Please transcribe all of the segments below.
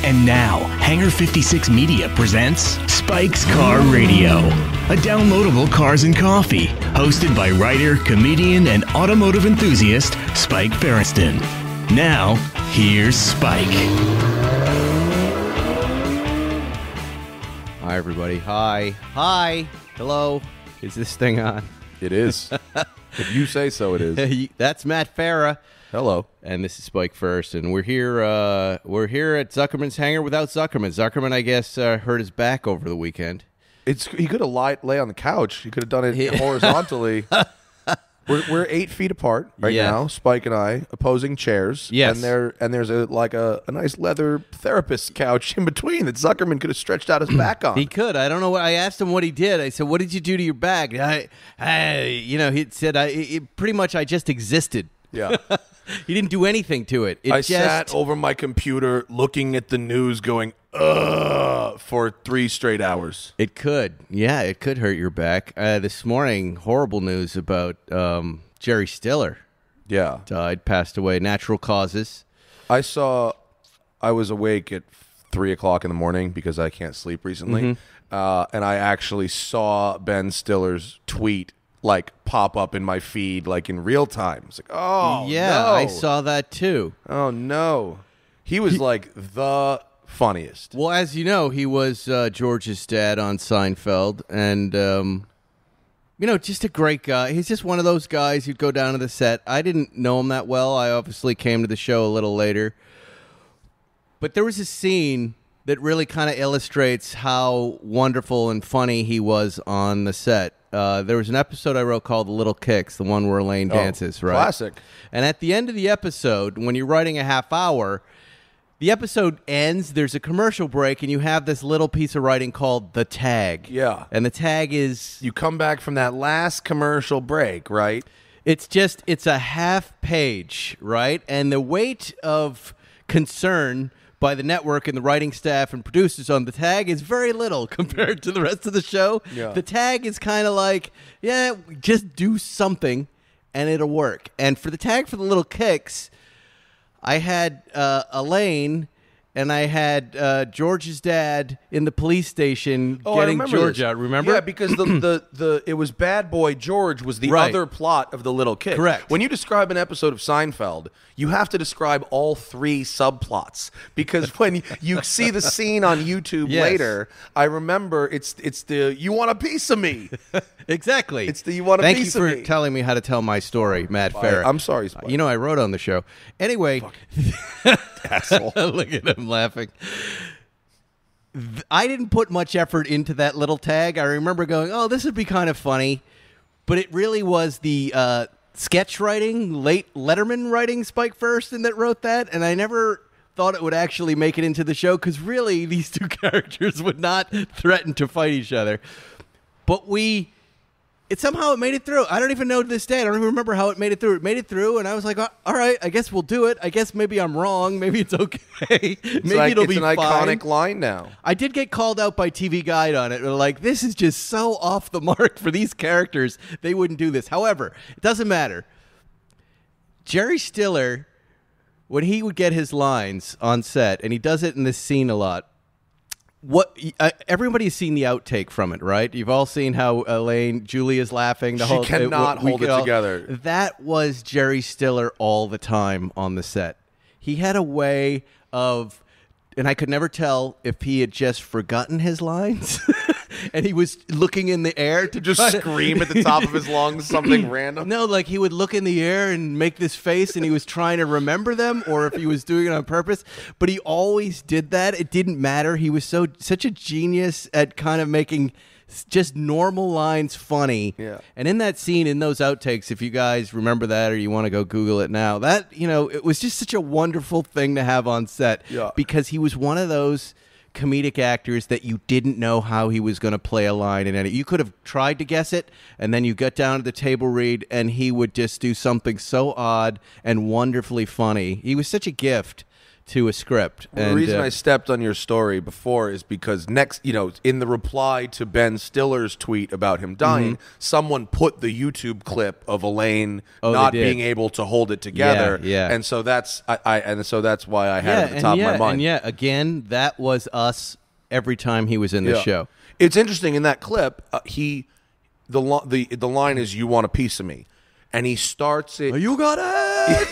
And now, Hangar 56 Media presents Spike's Car Radio, a downloadable cars and coffee, hosted by writer, comedian, and automotive enthusiast Spike Ferriston. Now, here's Spike. Hi, everybody. Hi. Hello. Is this thing on? It is. If you say so, it is. That's Matt Farah. Hello. And this is Spike First, and we're here at Zuckerman's Hangar without Zuckerman. Zuckerman, I guess, hurt his back over the weekend. He could have lay on the couch. He could have done it horizontally. We're 8 feet apart now, Spike and I, opposing chairs. Yes. And there's a nice leather therapist couch in between that Zuckerman could have stretched out his back on. He could. I don't know what I asked him what he did. I said, "What did you do to your back?" He said, pretty much I just existed. Yeah. He didn't do anything to it. I sat over my computer looking at the news going, ugh, for 3 straight hours. It could. Yeah, it could hurt your back. This morning, horrible news about Jerry Stiller. Yeah. Died, passed away, natural causes. I was awake at 3 o'clock in the morning because I can't sleep recently. And I actually saw Ben Stiller's tweet pop up in my feed in real time. It's like, oh, yeah, no. I saw that too. Oh, no. He was the funniest. Well, as you know, he was George's dad on Seinfeld, and just a great guy. He's just one of those guys who'd go down to the set. I didn't know him that well. I obviously came to the show a little later. But there was a scene that really kind of illustrates how wonderful and funny he was on the set. There was an episode I wrote called The Little Kicks, the one where Elaine dances, right? Classic. And at the end of the episode, when you're writing a half hour, the episode ends, there's a commercial break, and you have this little piece of writing called the tag. Yeah. And the tag is... You come back from that last commercial break, right? It's a half page, right? And the weight of concern by the network and the writing staff and producers on the tag is very little compared to the rest of the show. Yeah. The tag is kind of like, just do something and it'll work. And for the tag for the Little Kicks, I had Elaine and I had George's dad in the police station getting George out. Remember? Yeah, because it was Bad Boy George was the other plot of the Little Kicks. Correct. When you describe an episode of Seinfeld, you have to describe all 3 subplots, because when you see the scene on YouTube later, I remember it's the "you want a piece of me." Exactly. It's the "you want a piece of me." Thank you for telling me how to tell my story, Matt Farrah. I'm sorry, Spike. I wrote on the show. Anyway, asshole. Look at him laughing. I didn't put much effort into that little tag. I remember going, "Oh, this would be kind of funny," but it really was the sketch writing, late Letterman writing, Spike Ferriston, that wrote that, and I never thought it would actually make it into the show because really these two characters would not threaten to fight each other. But somehow it made it through. I don't even know to this day. I don't even remember how it made it through. It made it through, and I was like, all right, I guess we'll do it. I guess maybe I'm wrong. Maybe it's okay. Maybe it'll be fine. It's an iconic line now. I did get called out by TV Guide on it. They're like, this is just so off the mark for these characters. They wouldn't do this. However, it doesn't matter. Jerry Stiller, when he would get his lines on set, and he does it in this scene a lot, everybody's seen the outtake from it, right? You've all seen how Julia's laughing. She cannot hold it together. That was Jerry Stiller all the time on the set. He had a way of, and I could never tell if he had just forgotten his lines, and he was looking in the air to just scream at the top of his lungs something random. No, he would look in the air and make this face, and he was trying to remember them, or if he was doing it on purpose. But he always did that. It didn't matter. He was such a genius at kind of making just normal lines funny. Yeah. And in that scene, in those outtakes, if you guys remember that or you want to go Google it now, that, it was just such a wonderful thing to have on set. Yeah. Because he was one of those comedic actors that you didn't know how he was going to play a line in any. You could have tried to guess it, and then you got down to the table read, and he would just do something so odd and wonderfully funny. He was such a gift to a script. The reason I stepped on your story before is because in the reply to Ben Stiller's tweet about him dying, someone put the YouTube clip of Elaine not being able to hold it together. Yeah. And so that's why I had it at the top of my mind. And again, that was us every time he was in the show. It's interesting in that clip. The line is, "You want a piece of me," and he starts it. You got it.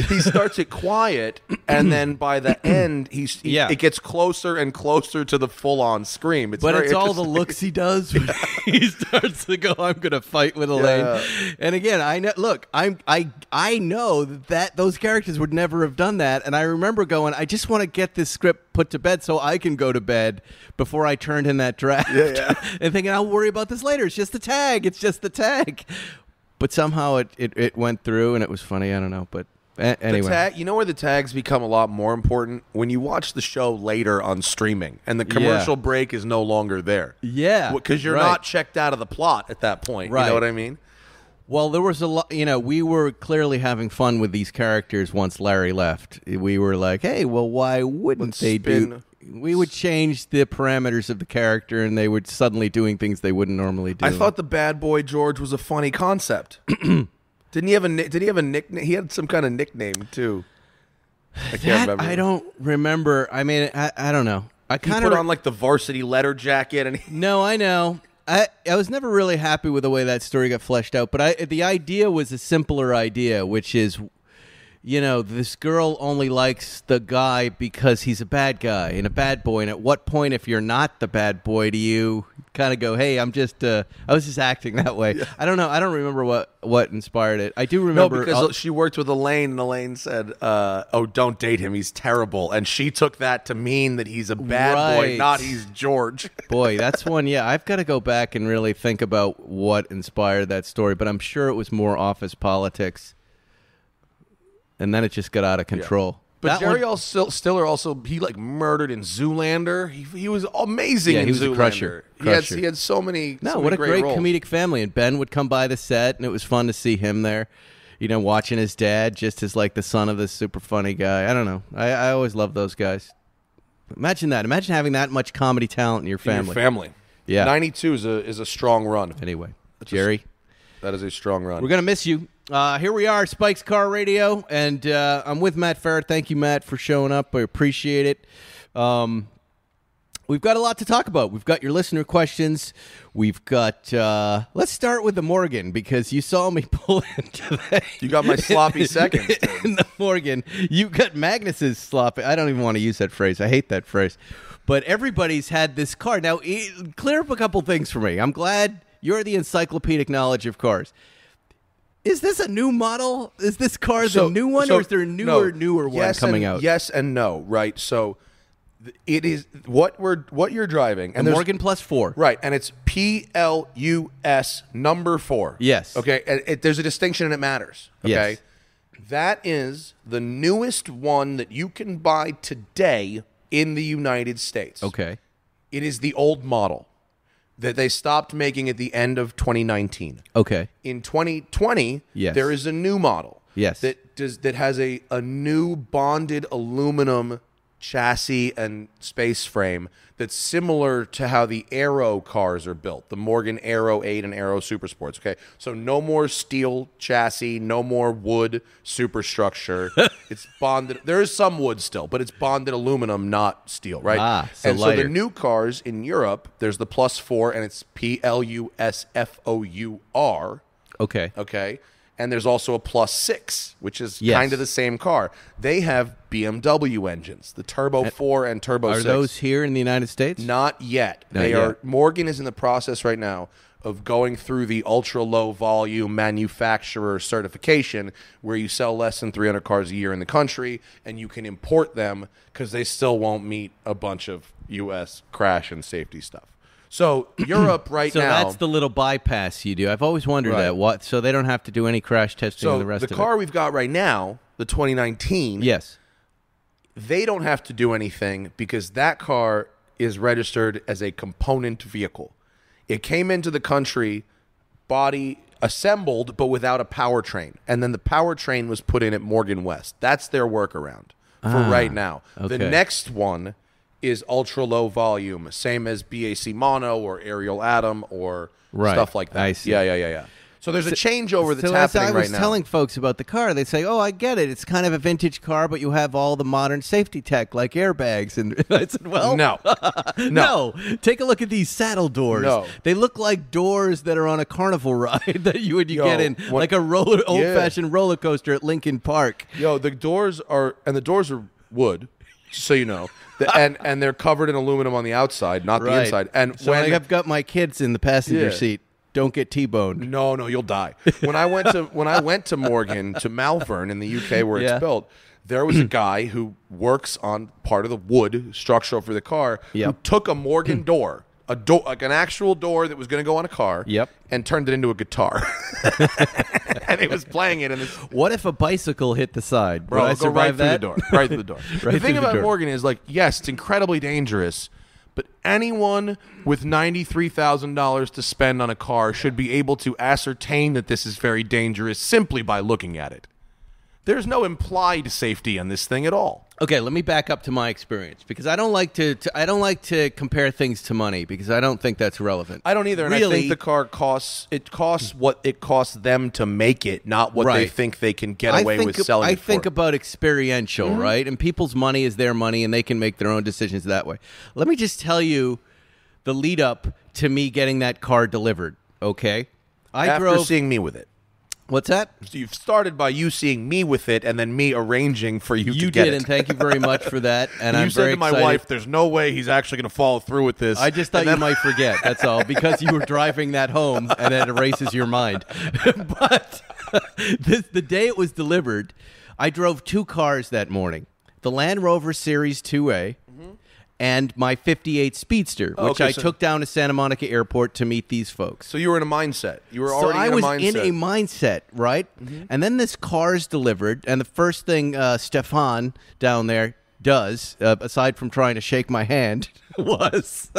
He starts it quiet, and then by the end, it gets closer and closer to the full-on scream. It's all the looks he does. When he starts to go, "I'm going to fight with Elaine," and again, I know. Look, I know that those characters would never have done that, and I remember going, "I just want to get this script put to bed so I can go to bed before I turned in that draft," and thinking, "I'll worry about this later. It's just the tag. It's just the tag." But somehow it went through, and it was funny. I don't know, but anyway. You know where the tags become a lot more important? When you watch the show later on streaming, and the commercial break is no longer there. Yeah. Because you're not checked out of the plot at that point. Right. You know what I mean? Well, there was a lot, we were clearly having fun with these characters once Larry left. We were like, hey, well, why wouldn't they do... We would change the parameters of the character, and they were suddenly doing things they wouldn't normally do. I thought the bad boy George was a funny concept. Did he have a nickname? He had some kind of nickname too. I can't remember. I don't remember. I mean, I don't know. He put on like the varsity letter jacket, and No, I know. I was never really happy with the way that story got fleshed out, but the idea was a simpler idea, which is, this girl only likes the guy because he's a bad guy and a bad boy. And at what point, if you're not the bad boy, do you kind of go, hey, I was just acting that way? Yeah. I don't know. I don't remember what inspired it. I do remember. No, because she worked with Elaine, and Elaine said, don't date him. He's terrible. And she took that to mean that he's a bad boy, not he's George. Boy, that's one. Yeah, I've got to go back and really think about what inspired that story. But I'm sure it was more office politics. And then it just got out of control. But Jerry Stiller also, he murdered in Zoolander. He was amazing in he was Zoolander. A crusher. He had so many what a great roles. Comedic family. And Ben would come by the set, and it was fun to see him there, watching his dad just as the son of this super funny guy. I don't know. I always loved those guys. Imagine that. Imagine having that much comedy talent in your family. Yeah. 92 is a strong run. Anyway, Jerry. That is a strong run. We're going to miss you. Here we are, Spike's Car Radio, and I'm with Matt Farrah. Thank you, Matt, for showing up. I appreciate it. We've got a lot to talk about. We've got your listener questions. We've got, let's start with the Morgan, because you saw me pull into that. You got my sloppy seconds. In the Morgan. You got Magnus's sloppy. I don't even want to use that phrase. I hate that phrase. But everybody's had this car. Now, clear up a couple things for me. I'm glad you're the encyclopedic knowledge of cars. Is this a new model? Is this car the new one, or is there a newer one coming out? Yes and no, right? So it is what you're driving, and the Morgan Plus 4, right? And it's PLUS number 4. Yes. Okay. And there's a distinction, and it matters. Okay. Yes. That is the newest one that you can buy today in the United States. Okay. It is the old model that they stopped making at the end of 2019. Okay. In 2020, there is a new model. Yes. That has a new bonded aluminum chassis and space frame that's similar to how the Aero cars are built, the Morgan Aero 8 and Aero Supersports. Okay, so no more steel chassis, no more wood superstructure. It's bonded. There is some wood still, but it's bonded aluminum, not steel, right? So and lighter. So the new cars in Europe, there's the Plus 4, and it's PLUSFOUR. Okay. Okay. And there's also a Plus 6, which is kind of the same car. They have BMW engines, the Turbo 4 and Turbo 6. Are those here in the United States? Not yet. Not yet. Morgan is in the process right now of going through the ultra-low volume manufacturer certification, where you sell less than 300 cars a year in the country, and you can import them because they still won't meet a bunch of U.S. crash and safety stuff. So Europe now. So that's the little bypass you do. I've always wondered that. So they don't have to do any crash testing and the rest of it. So the car we've got right now, the 2019. Yes. They don't have to do anything because that car is registered as a component vehicle. It came into the country body assembled, but without a powertrain. And then the powertrain was put in at Morgan West. That's their workaround. for right now. okay. The next one is ultra low volume, same as BAC mono or Ariel Atom or stuff like that. I see. Yeah. So there's a changeover that's so happening as I was right now. telling folks about the car, they say, "Oh, I get it. It's kind of a vintage car, but you have all the modern safety tech like airbags." And I said, "Well, No. no. Take a look at these saddle doors. No. They look like doors that are on a carnival ride that you get in, like a old-fashioned roller coaster at Lincoln Park." Yo, the doors are wood, so you know, and they're covered in aluminum on the outside, not the inside. And so when I've got my kids in the passenger seat. Don't get T-boned. No, you'll die. When I went to Morgan, to Malvern in the UK where it's built, there was a guy who works on part of the wood structure for the car who took a Morgan door, like an actual door that was going to go on a car, and turned it into a guitar. And he was playing it in this. What if a bicycle hit the side? Bro, Would I go survive right through that? the door. Right through the door. The thing about door. Morgan is, like, yes, it's incredibly dangerous, but anyone with $93,000 to spend on a car should be able to ascertain that this is very dangerous simply by looking at it. There's no implied safety on this thing at all. Okay, let me back up to my experience because I don't like to compare things to money because I don't think that's relevant. I don't either, and really, I think the car costs what it costs them to make it, not what they think they can get away with selling it for. I think about experiential, right? And people's money is their money, and they can make their own decisions that way. Let me just tell you the lead up to me getting that car delivered. Okay, After seeing me with it. What's that? So you've started by you seeing me with it and then me arranging for you to get it. You did, and thank you very much for that. And I'm you said very to my excited. wife, there's no way he's actually going to follow through with this. I just thought you might forget, that's all, because you were driving that home, and it erases your mind. But the day it was delivered, I drove two cars that morning. The Land Rover Series 2A and my 58 Speedster, which I took down to Santa Monica Airport to meet these folks. So you were in a mindset. You were already in a mindset. So I was in a mindset, right? And then this car's delivered, and the first thing Stefan down there does, aside from trying to shake my hand, was,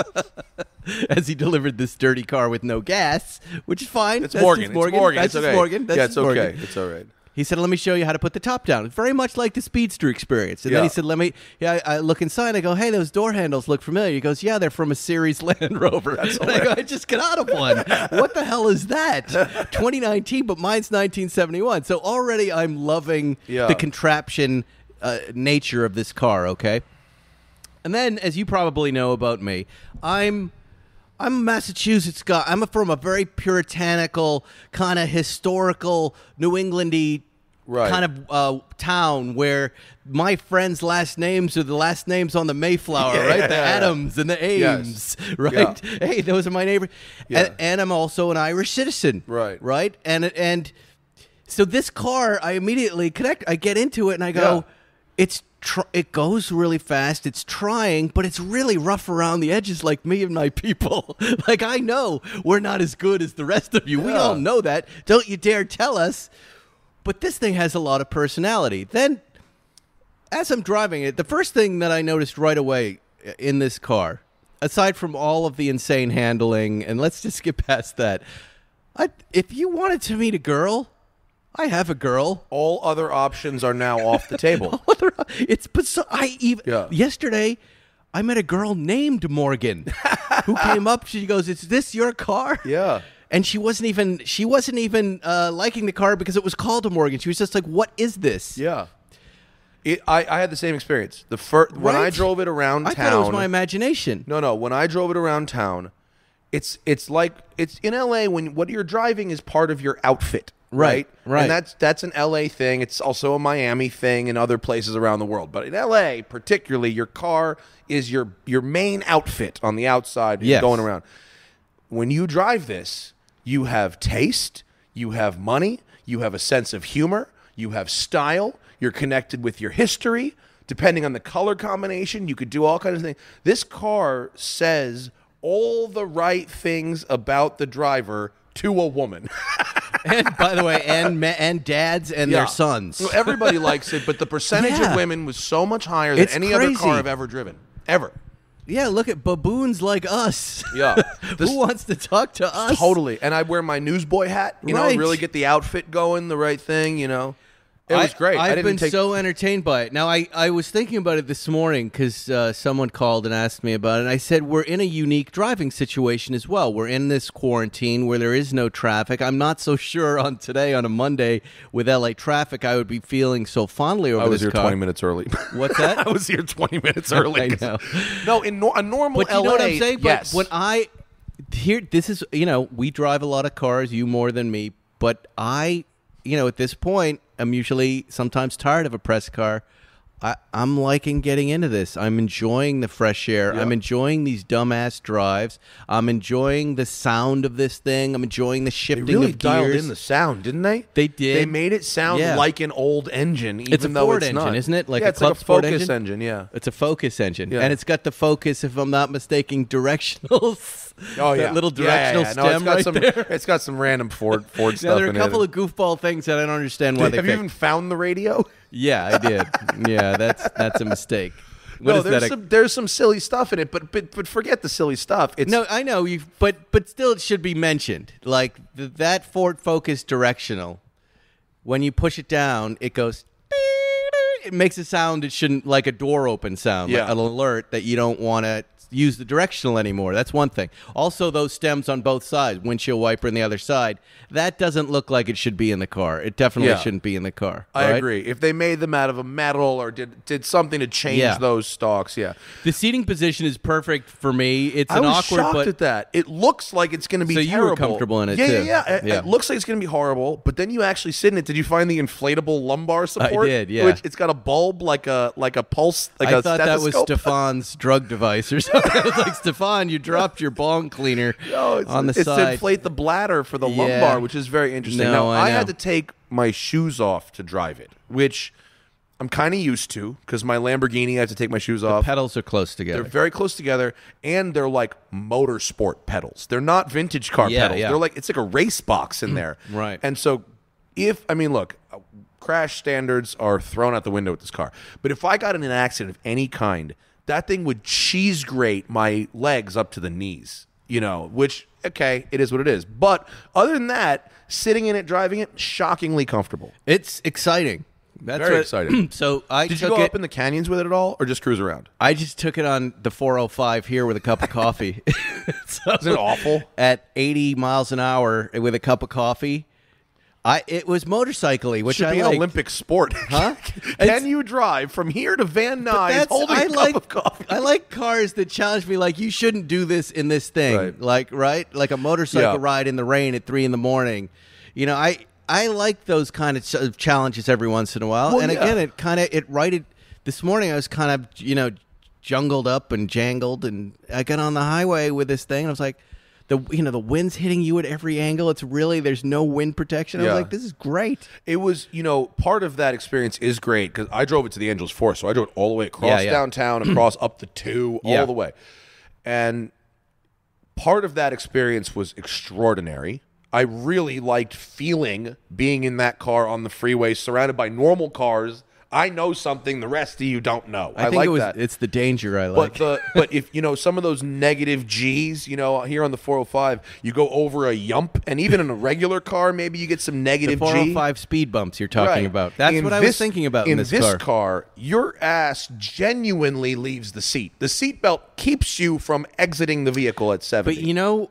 as he delivered this dirty car with no gas, which is fine. It's Morgan. That's It's okay. Morgan. Yeah, it's okay. Morgan. It's all right. He said, "Let me show you how to put the top down." Very much like the Speedster experience. And then he said, I look inside. I go, "Hey, those door handles look familiar." He goes, "Yeah, they're from a series Land Rover." And I go, "I just got out of one. What the hell is that?" 2019, but mine's 1971. So already I'm loving the contraption nature of this car, okay? And then, as you probably know about me, I'm a Massachusetts guy. I'm from a very puritanical, kind of historical, New Englandy kind of town where my friends' last names are the last names on the Mayflower, right? The Adams and the Ames, right? Yeah. Hey, those are my neighbors. Yeah. And I'm also an Irish citizen, right? And so this car, I immediately connect. I get into it and I go, it goes really fast. It's trying, but it's really rough around the edges like me and my people. Like, I know we're not as good as the rest of you. We all know that. Don't you dare tell us. But this thing has a lot of personality. Then, as I'm driving it, the first thing that I noticed right away in this car, aside from all of the insane handling, and let's just skip past that, if you wanted to meet a girl, I have a girl. All other options are now off the table. Yesterday, I met a girl named Morgan who came up. She goes, "Is this your car?" Yeah. And she wasn't even liking the car because it was called a Morgan. She was just like, "What is this?" Yeah. I had the same experience. When I drove it around town. I thought it was my imagination. No. When I drove it around town, it's like it's in LA when what you're driving is part of your outfit. Right. And that's an LA thing. It's also a Miami thing and other places around the world. But in LA, particularly, your car is your main outfit on the outside going around. When you drive this, you have taste, you have money, you have a sense of humor, you have style, you're connected with your history. Depending on the color combination, you could do all kinds of things. This car says all the right things about the driver to a woman. And by the way, and dads and their sons. So everybody likes it, but the percentage of women was so much higher than any other car I've ever driven. Ever. Yeah, look at baboons like us. Yeah. Who wants to talk to us? Totally. And I wear my newsboy hat, you know, really get the outfit going, the right thing, you know. It was great. I've been so entertained by it. Now, I was thinking about it this morning because someone called and asked me about it. And I said, we're in a unique driving situation as well. We're in this quarantine where there is no traffic. I'm not so sure on today, on a Monday, with LA traffic, I would be feeling so fondly over this car. I was here 20 minutes early. What's that? I was here 20 minutes early. I know. No, in a normal but you LA, know what I'm saying? yes. But when this is, we drive a lot of cars, you more than me, but at this point, I'm usually sometimes tired of a press car. I'm liking getting into this. I'm enjoying the fresh air. Yeah. I'm enjoying these dumbass drives. I'm enjoying the sound of this thing. I'm enjoying the shifting They really of gears. dialed in the sound, didn't they? They did. They made it sound like an old engine, even It's a though Ford it's engine, not. isn't it? Like yeah, a it's like a Ford Focus engine. Yeah. It's a Focus engine. Yeah. And it's got the Focus, if I'm not mistaken, directionals. Oh, yeah. That little directional stem no, there. It's got some random Ford stuff Now, there are in a couple it. of goofball things that I don't understand why they Have you picked. even found the radio? Yeah, I did. Yeah, that's a mistake. What No, is there's some silly stuff in it, but forget the silly stuff. It's No, I know but still, it should be mentioned. Like that Ford Focus directional, when you push it down, it goes. It makes a sound it shouldn't, like a door open sound, like an alert that you don't want to use the directional anymore. That's one thing. Also, those stems on both sides, windshield wiper on the other side, that doesn't look like it should be in the car. It definitely shouldn't be in the car. I right? agree. If they made them out of a metal or did something to change those stalks, The seating position is perfect for me. It's I an was awkward, shocked but at that. It looks like it's going to be So terrible. you were comfortable in it, yeah, too. Yeah. Yeah. It looks like it's going to be horrible, but then you actually sit in it. Did you find the inflatable lumbar support? I did, yeah. Which it's got a bulb like a pulse, like I a thought that was stethoscope. Stefan's drug device or something. I was like, Stefan, you dropped your bong cleaner on the it's side. to inflate the bladder for the lumbar, which is very interesting. No, now, I I had know. to take my shoes off to drive it, which I'm kind of used to because my Lamborghini, I have to take my shoes off. Pedals are close together. They're very close together, and they're like motorsport pedals. They're not vintage car pedals. Yeah. They're like it's like a race box in there. Right. And so, look, crash standards are thrown out the window with this car. But if I got in an accident of any kind, that thing would cheese grate my legs up to the knees. Which, okay, it is what it is. But other than that, sitting in it, driving it, shockingly comfortable. It's exciting. That's Very exciting. So Did you go up in the canyons with it at all, or just cruise around? I just took it on the 405 here with a cup of coffee. Isn't it awful? At 80 miles an hour with a cup of coffee. It was motorcycling, which Should be liked. an Olympic sport. Huh? Can you drive from here to Van Nuys holding a cup of coffee? I like cars that challenge me, like, you shouldn't do this in this thing. Right. Like a motorcycle ride in the rain at 3 a.m. I like those kind of challenges every once in a while. Well, and yeah. again, it righted. This morning I was kind of, jungled up and jangled, and I got on the highway with this thing, and I was like, the wind's hitting you at every angle. It's really, there's no wind protection. I was like, this is great. It was, part of that experience is great because I drove it to the Angels Forest, so I drove it all the way across downtown, across up the 2, all the way. And part of that experience was extraordinary. I really liked being in that car on the freeway surrounded by normal cars. I know something the rest of you don't know. I think like that. It's the danger I like. But if some of those negative G's, here on the 405, you go over a yump, and even in a regular car, maybe you get some negative the 405 speed bumps you're talking about. That's what I was thinking about in this car. Your ass genuinely leaves the seat. The seatbelt keeps you from exiting the vehicle at 70. But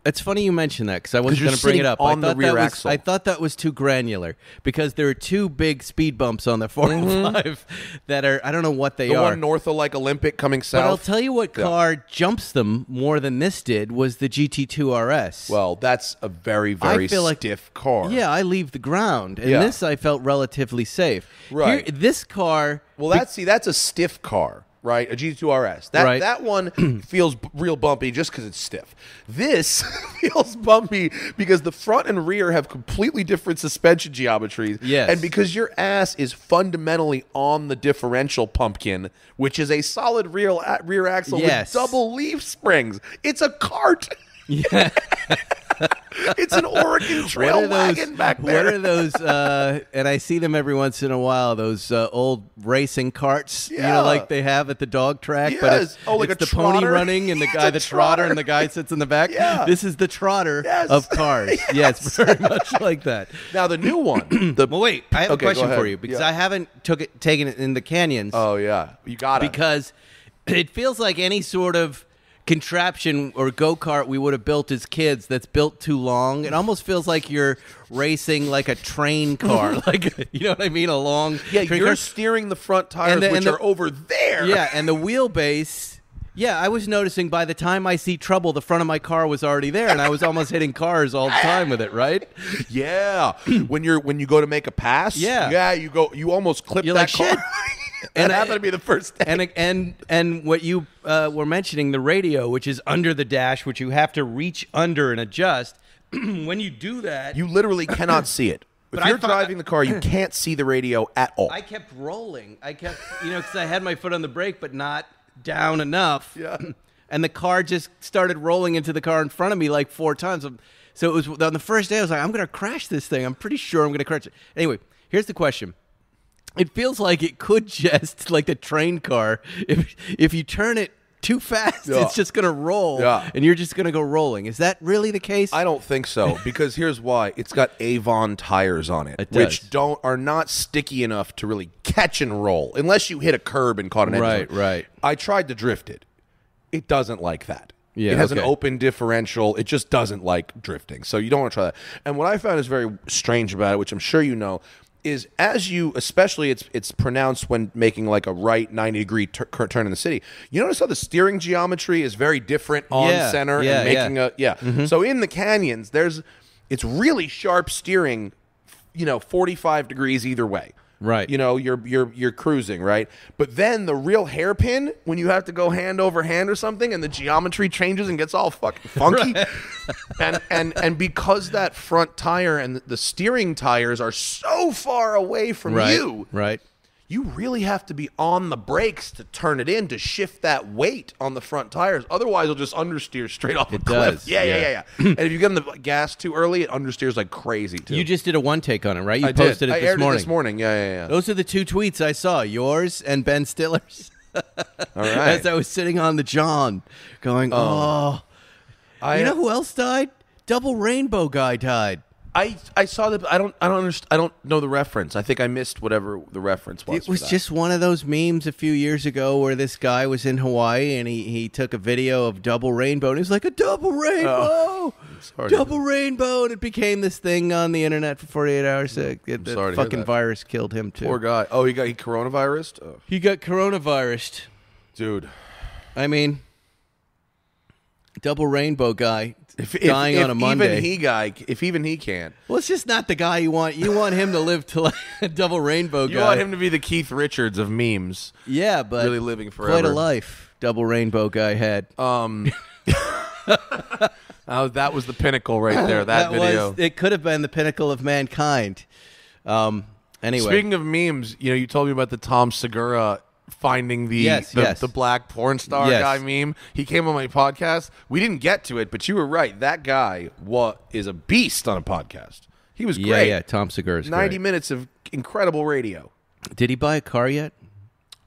it's funny you mentioned that because I wasn't you're going to bring it up. on the rear axle. I thought that was too granular because there are 2 big speed bumps on the 405 that are, I don't know what they the are. one north of like Olympic coming south. But I'll tell you what car jumps them more than this did was the GT2 RS. Well, that's a very, very stiff car. Yeah, I leave the ground. And Yeah. this I felt relatively safe. Right. This car... Well, that's a stiff car. Right, a GT2 RS. That one feels real bumpy just because it's stiff. This feels bumpy because the front and rear have completely different suspension geometries. Yes. And because your ass is fundamentally on the differential pumpkin, which is a solid rear axle with double leaf springs. It's a cart. Yeah. It's an Oregon Trail wagon back there. What are those? And I see them every once in a while. Those old racing carts, like they have at the dog track. Yes. But it's like it's a the pony trotter. running and the guy, the trotter, and the guy sits in the back. Yeah. This is the trotter Yes. of cars. Yes, very much like that. Now the new one. Well, wait, I have a Okay, go question ahead. for you because Yeah. I haven't taken it in the canyons. Oh yeah, you got it. Because it feels like any sort of contraption or go-kart we would have built as kids that's built too long. It almost feels like you're racing like a train car. Like, you know what I mean? A long train you're car. steering the front tires, And which the- are over there. Yeah, and the wheelbase. Yeah, I was noticing by the time I see trouble, the front of my car was already there, and I was almost hitting cars all the time with it, right? Yeah. when you go to make a pass, Yeah. you almost clip You're that like, car. shit. And happened to be the first day. And what you were mentioning, the radio, which is under the dash, which you have to reach under and adjust. When you do that, You literally cannot see it. If But you're driving the car, you can't see the radio at all. I kept rolling. I kept, because I had my foot on the brake, but not down enough. Yeah. And the car just started rolling into the car in front of me like 4 times. So it was on the first day. I was like, I'm going to crash this thing. I'm pretty sure I'm going to crash it. Anyway, here's the question. It feels like it could just, like the train car, if you turn it too fast, Yeah. it's just going to roll, Yeah. and you're just going to go rolling. Is that really the case? I don't think so, because here's why. It's got Avon tires on it, It which does. are not sticky enough to really catch and roll, unless you hit a curb and caught an engine. Right. I tried to drift it. It doesn't like that. Yeah, it has an okay. open differential. It just doesn't like drifting. So you don't want to try that. And what I found is very strange about it, which I'm sure you know, is as you, especially it's pronounced when making like a right 90-degree turn in the city. You notice how the steering geometry is very different on Yeah, center yeah, and making So in the canyons, it's really sharp steering, 45 degrees either way. Right. You're cruising, right? But then the real hairpin, when you have to go hand over hand or something, and the geometry changes and gets all fucking funky, and because that front tire and the steering tires are so far away from you, Right. you really have to be on the brakes to turn it in to shift that weight on the front tires. Otherwise, it'll just understeer straight off a cliff. does, Yeah. yeah. And if you get on the gas too early, it understeers like crazy too. You just did a one take on it, right? You I posted did. I it this aired morning. it this morning. Yeah. Those are the 2 tweets I saw, yours and Ben Stiller's. All right. As I was sitting on the John, going, you know who else died? Double Rainbow guy died. I saw that. But I don't know the reference. I think I missed whatever the reference was. It was for that. just one of those memes a few years ago where this guy was in Hawaii and he took a video of Double Rainbow and he was like, a double rainbow, sorry to hear double rainbow, and it became this thing on the internet for 48 hours. The sorry to hear fucking that. virus killed him too. Poor guy. Oh, he coronavirus. Oh, He got coronavirus. dude. I mean, Double Rainbow guy dying on a Monday. If even he can, Well, it's just not the guy you want. You want him to live to like a Double Rainbow you guy. want him to be the Keith Richards of memes. Yeah, but really living quite a forever. life Double Rainbow guy had. That was the pinnacle right there. That video. It could have been the pinnacle of mankind. Anyway, Speaking of memes, you told me about the Tom Segura finding the black porn star Yes. guy meme. He came on my podcast. We didn't get to it, but you were right. That guy is a beast on a podcast. He was great. Yeah, Tom Segura's 90 great. minutes of incredible radio. Did he buy a car yet?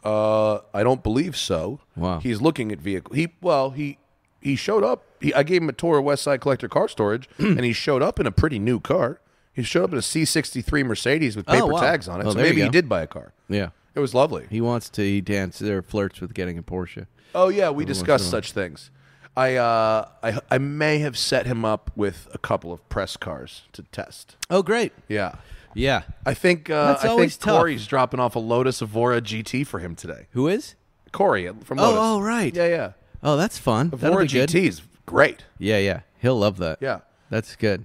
I don't believe so. Wow. He's looking at vehicle. He showed up. I gave him a tour of West Side Collector Car Storage, and he showed up in a pretty new car. He showed up in a C63 Mercedes with paper wow. tags on it. Oh, So there you maybe he go. did buy a car. Yeah. It was lovely. He dances or flirts with getting a Porsche. Oh yeah, we discussed in a while. such things. I may have set him up with a couple of press cars to test. Oh, great. Yeah. Yeah. I think That's always tough. Corey's dropping off a Lotus Evora GT for him today. Who is? Corey from Lotus. Oh, right. Yeah. Oh, that's fun. That'll Evora be good. GT is great. Yeah. He'll love that. Yeah. That's good.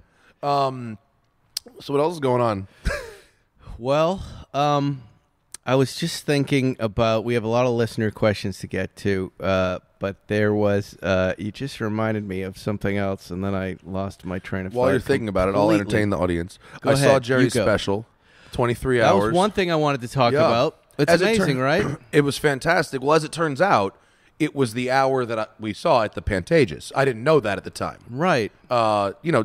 So what else is going on? Well, I was just thinking about, we have a lot of listener questions to get to, but there was, you just reminded me of something else, and then I lost my train of thought. While you're thinking about it, I'll completely. entertain the audience. Go I saw ahead. Jerry's You go. special, 23 That hours. was one thing I wanted to talk Yeah. about. It's As it amazing, turn- right? It was fantastic. Well, as it turns out, it was the hour that we saw at the Pantages. I didn't know that at the time. Right.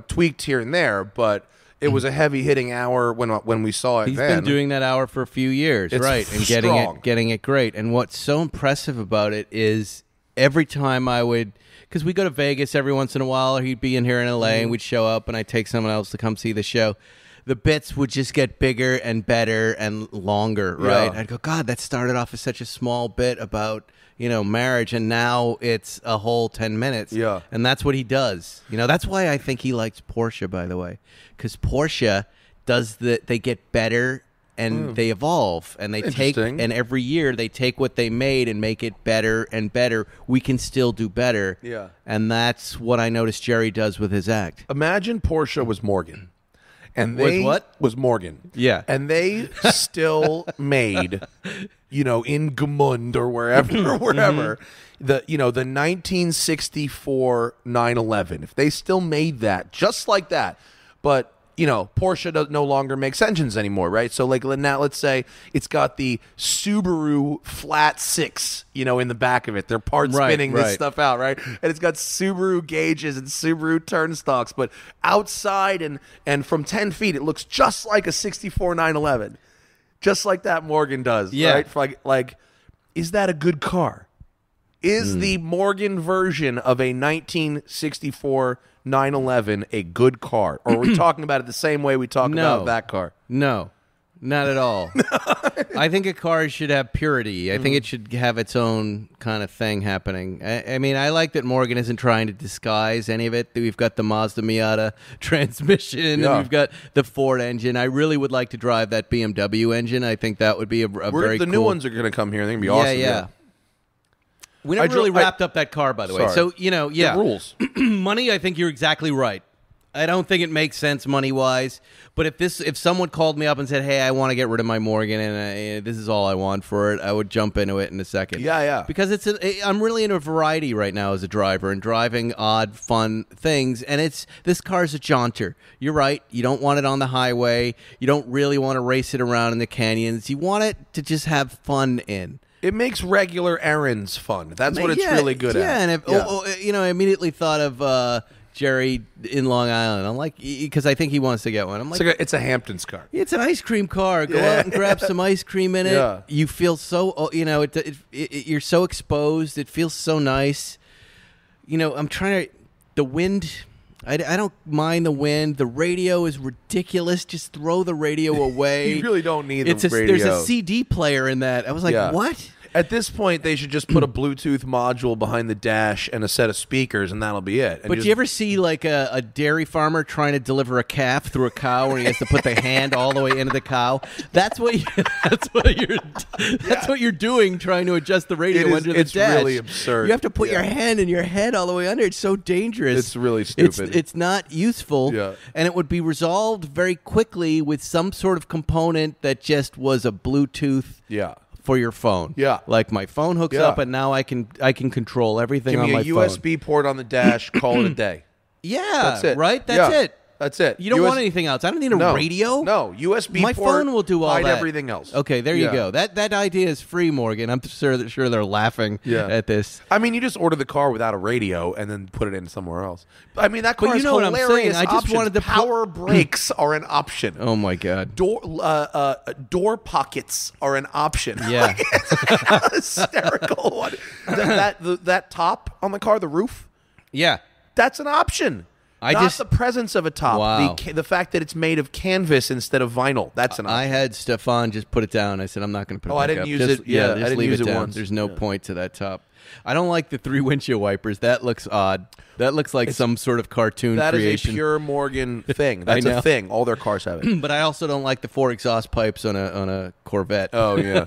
Tweaked here and there, but it was a heavy-hitting hour when we saw it. He's been doing that hour for a few years, It's right? And strong. getting it great. And what's so impressive about it is every time I would, because we go to Vegas every once in a while, or he'd be in here in LA, and we'd show up, and I'd take someone else to come see the show. The bits would just get bigger and better and longer, right? Yeah. I'd go, God, that started off as such a small bit about marriage, and now it's a whole 10 minutes. Yeah. And that's what he does. That's why I think he likes Porsche, by the way, because Porsche they get better and they evolve, and they take, and every year they take what they made and make it better and better. We can still do better. Yeah. And that's what I noticed Jerry does with his act. Imagine Porsche was Morgan. And Was what? Was Morgan. Yeah. And they still made, in Gmund or wherever, the 1964 911. If they still made that, just like that, but Porsche no longer makes engines anymore, right? So like now, let's say it's got the Subaru Flat 6, in the back of it. They're part spinning this stuff out, right? And it's got Subaru gauges and Subaru turnstocks, but outside and from 10 feet, it looks just like a 64 911, just like that Morgan does, right? Like, is that a good car? Is the Morgan version of a 1964 911 a good car? Or are we talking about it the same way we talk about that car? No, not at all. I think a car should have purity. I think it should have its own kind of thing happening. I mean, I like that Morgan isn't trying to disguise any of it. We've got the Mazda Miata transmission, and we've got the Ford engine. I really would like to drive that BMW engine. I think that would be a very The cool... new ones are going to come here. They're going to be awesome. Yeah. We never really wrapped up that car, by the way. So, The rules. Money, I think you're exactly right. I don't think it makes sense money-wise. But if someone called me up and said, hey, I want to get rid of my Morgan and this is all I want for it, I would jump into it in a second. Yeah. Because I'm really in a variety right now as a driver and driving odd, fun things. And this car's a jaunter. You're right. You don't want it on the highway. You don't really want to race it around in the canyons. You want it to just have fun in. It makes regular errands fun. That's what it's really good at. Yeah, and I immediately thought of Jerry in Long Island. I'm like, because I think he wants to get one. I'm like, it's a Hamptons car. It's an ice cream car. Go out and grab some ice cream in it. Yeah. You feel so, you're so exposed. It feels so nice. I'm trying to, the wind... I don't mind the wind. The radio is ridiculous. Just throw the radio away. You really don't need the radio. There's a CD player in that. I was like, what? At this point, they should just put a Bluetooth module behind the dash and a set of speakers, and that'll be it. But do you ever see like a dairy farmer trying to deliver a calf through a cow, where he has to put the hand all the way into the cow? That's what you're doing, trying to adjust the radio under the dash. It's really absurd. You have to put your hand and your head all the way under. It's so dangerous. It's really stupid. It's not useful. Yeah. And it would be resolved very quickly with some sort of component that just was a Bluetooth. Yeah. For your phone. Yeah. Like my phone hooks up and now I can control everything on my phone. Give me a USB port on the dash, call it a day. Yeah. That's it. Right? That's it. That's it. You don't want anything else. I don't need a radio. No, USB my port. phone will do all hide that. everything else. Okay, there you go. That idea is free, Morgan. I'm sure they're laughing at this. I mean, you just order the car without a radio and then put it in somewhere else. I mean, that car But you is know what I'm hilarious. saying? I just wanted to power brakes are an option. Oh my god. Door pockets are an option. Yeah. Hysterical. That top on the car, the roof. Yeah. That's an option. Not the presence of a top. Wow. The fact that it's made of canvas instead of vinyl. That's an option. I had Stefan just put it down. I said, I'm not going to put it back I didn't up. use just, it. Yeah, just I didn't leave use it it down. once. There's no point to that top. I don't like the 3 windshield wipers. That looks odd. That looks like some sort of cartoon creation. That is a pure Morgan thing. That's a thing. All their cars have it. But I also don't like the 4 exhaust pipes on a Corvette. Oh yeah.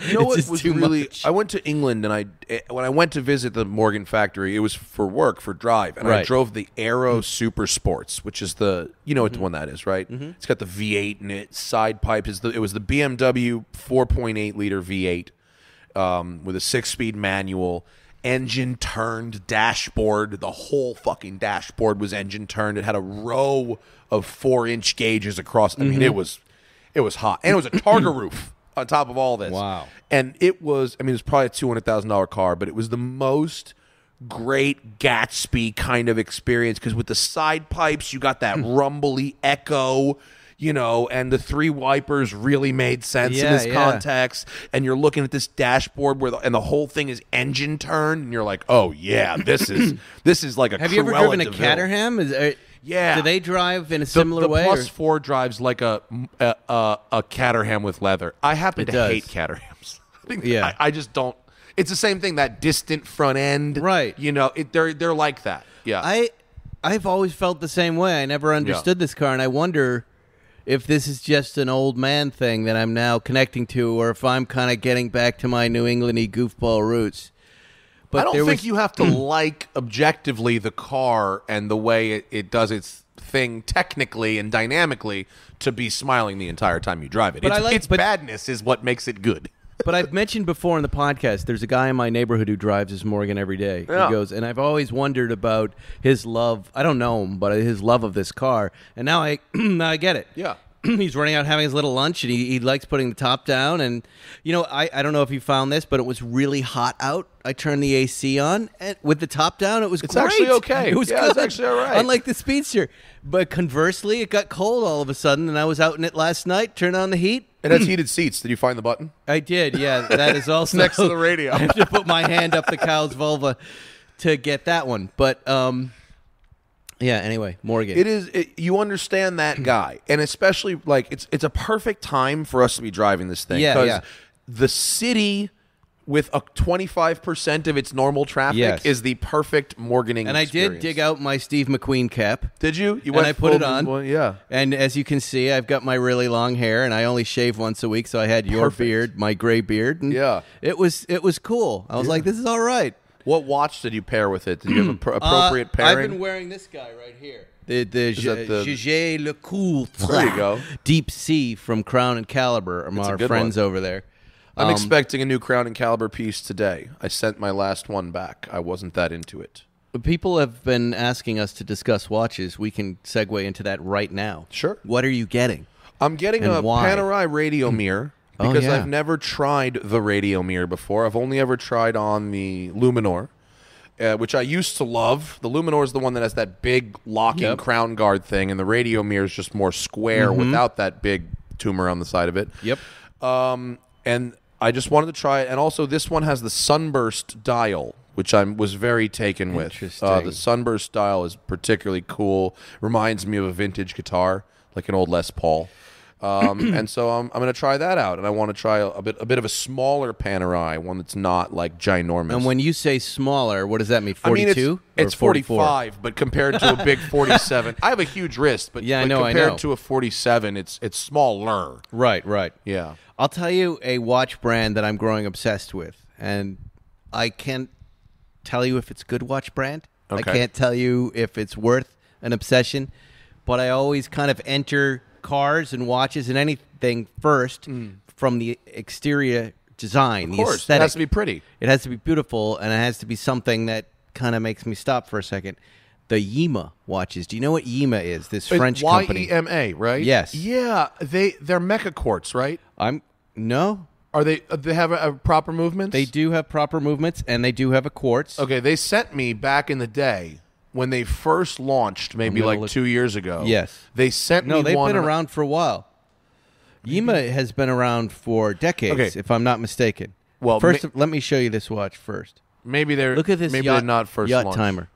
You know what was too really? much. I went to England and when I went to visit the Morgan factory, it was for work, for drive, and I Right. drove the Aero Super Sports, which is the what one that is, right? It's got the V8 in it. Side pipe it was the BMW 4.8 liter V8 with a 6-speed manual. Engine turned dashboard. The whole fucking dashboard was engine turned. It had a row of 4-inch gauges across. I mean, it was hot, and it was a Targa roof. on top of all this. Wow. And it was, I mean, it was probably a $200,000 car, but it was the most great Gatsby kind of experience because with the side pipes, you got that rumbly echo, you know, and the 3 wipers really made sense in this context. And you're looking at this dashboard where and the whole thing is engine turned, and you're like, oh yeah, this is like a. Have you ever Cruella driven a DeVille. Caterham? Yeah. Do they drive in a similar way? The Plus 4 drives like a Caterham with leather. I happen to hate Caterhams. I just don't. It's the same thing, that distant front end. Right. You know, they're like that. Yeah. I've always felt the same way. I never understood this car, and I wonder if this is just an old man thing that I'm now connecting to, or if I'm kind of getting back to my New England-y goofball roots. But I don't think you have to like objectively the car and the way it does its thing technically and dynamically to be smiling the entire time you drive it. But its badness is what makes it good. But I've mentioned before in the podcast, there's a guy in my neighborhood who drives his Morgan every day. Yeah. He goes, and I've always wondered about his love. I don't know him, but his love of this car. And now I get it. Yeah. He's running out having his little lunch, and he likes putting the top down. And, you know, I don't know if you found this, but it was really hot out. I turned the AC on, and with the top down, it was great. It's actually okay. It was good. It's actually all right. Unlike the Speedster. But conversely, it got cold all of a sudden, and I was out in it last night, turned on the heat. It has heated seats. Did you find the button? I did, yeah. That is also Next to the radio. I have to put my hand up the cow's vulva to get that one. But yeah. Anyway, Morgan. You understand that guy, and especially like it's a perfect time for us to be driving this thing. Yeah, because the city with a 25% of its normal traffic is the perfect Morganing and experience. I did dig out my Steve McQueen cap. Did you? And I put it on. Yeah. And as you can see, I've got my really long hair, and I only shave once a week, so I had your beard, my gray beard. And it was cool. I was like, this is all right. What watch did you pair with it? Did you have an appropriate pairing? I've been wearing this guy right here. The Jaeger LeCoultre. There you go. Deep Sea from Crown and Caliber are our friends over there. I'm expecting a new Crown and Caliber piece today. I sent my last one back. I wasn't that into it. People have been asking us to discuss watches. We can segue into that right now. Sure. What are you getting? I'm getting a Panerai radio mirror because I've never tried the radio mirror before. I've only ever tried on the Luminor, which I used to love. The Luminor is the one that has that big locking crown guard thing, and the radio mirror is just more square without that big tumor on the side of it. Yep. And I just wanted to try it. And also, this one has the sunburst dial, which I was very taken with. The sunburst dial is particularly cool. Reminds me of a vintage guitar, like an old Les Paul. And so I'm going to try that out. And I want to try a bit of a smaller Panerai, one that's not like ginormous. And when you say smaller, what does that mean? 42? I mean, it's 45, but compared to a big 47, I have a huge wrist, but compared to a 47, it's smaller. Right. Yeah. I'll tell you a watch brand that I'm growing obsessed with, and I can't tell you if it's a good watch brand. Okay. I can't tell you if it's worth an obsession, but I always kind of enter cars and watches and anything first from the exterior design, Of course, the aesthetic. it has to be pretty. It has to be beautiful, and it has to be something that kind of makes me stop for a second. The Yema watches. Do you know what Yema is? This French company. YEMA, right? Yes. Yeah, they're mecha quartz, right? No. Are they have a proper movements? They do have proper movements, and they do have a quartz. Okay, they sent me back in the day when they first launched, maybe like 2 years ago. Yes. They sent me No, they've one. been around for a while. Yema has been around for decades, if I'm not mistaken. Well, first, let me show you this watch first. Maybe they're Look at this maybe yacht, they're not first yacht launched. timer.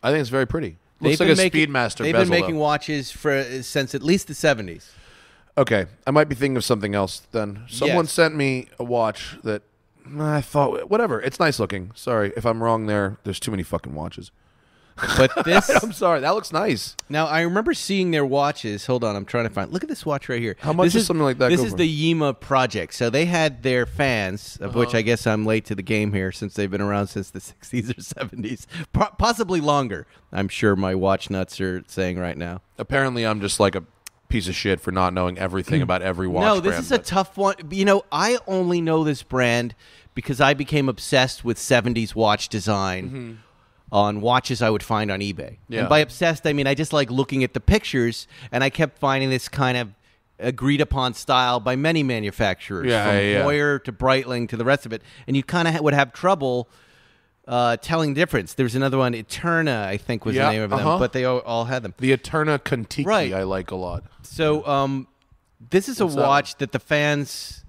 I think it's very pretty. Looks like a Speedmaster They've bezel, been making though. watches since at least the 70s. Okay, I might be thinking of something else then. Someone sent me a watch that I thought, whatever, it's nice looking. Sorry, if I'm wrong there, there's too many fucking watches. But this... I'm sorry, that looks nice. Now, I remember seeing their watches. Hold on, I'm trying to find... Look at this watch right here. How much does something like that This go is for? the Yema project. So they had their fans, of which I guess I'm late to the game here since they've been around since the 60s or 70s. Possibly longer, I'm sure my watch nuts are saying right now. Apparently, I'm just like a piece of shit for not knowing everything about every watch No, this brand, is a tough one. You know, I only know this brand because I became obsessed with 70s watch design on watches I would find on eBay. Yeah. And by obsessed, I mean I just like looking at the pictures, and I kept finding this kind of agreed upon style by many manufacturers, from Hoyer to Breitling to the rest of it, and you kind of would have trouble telling the difference. There's another one, Eterna, I think was the name of them, but they all had them. The Eterna Contiki I like a lot. So this is a watch that the fans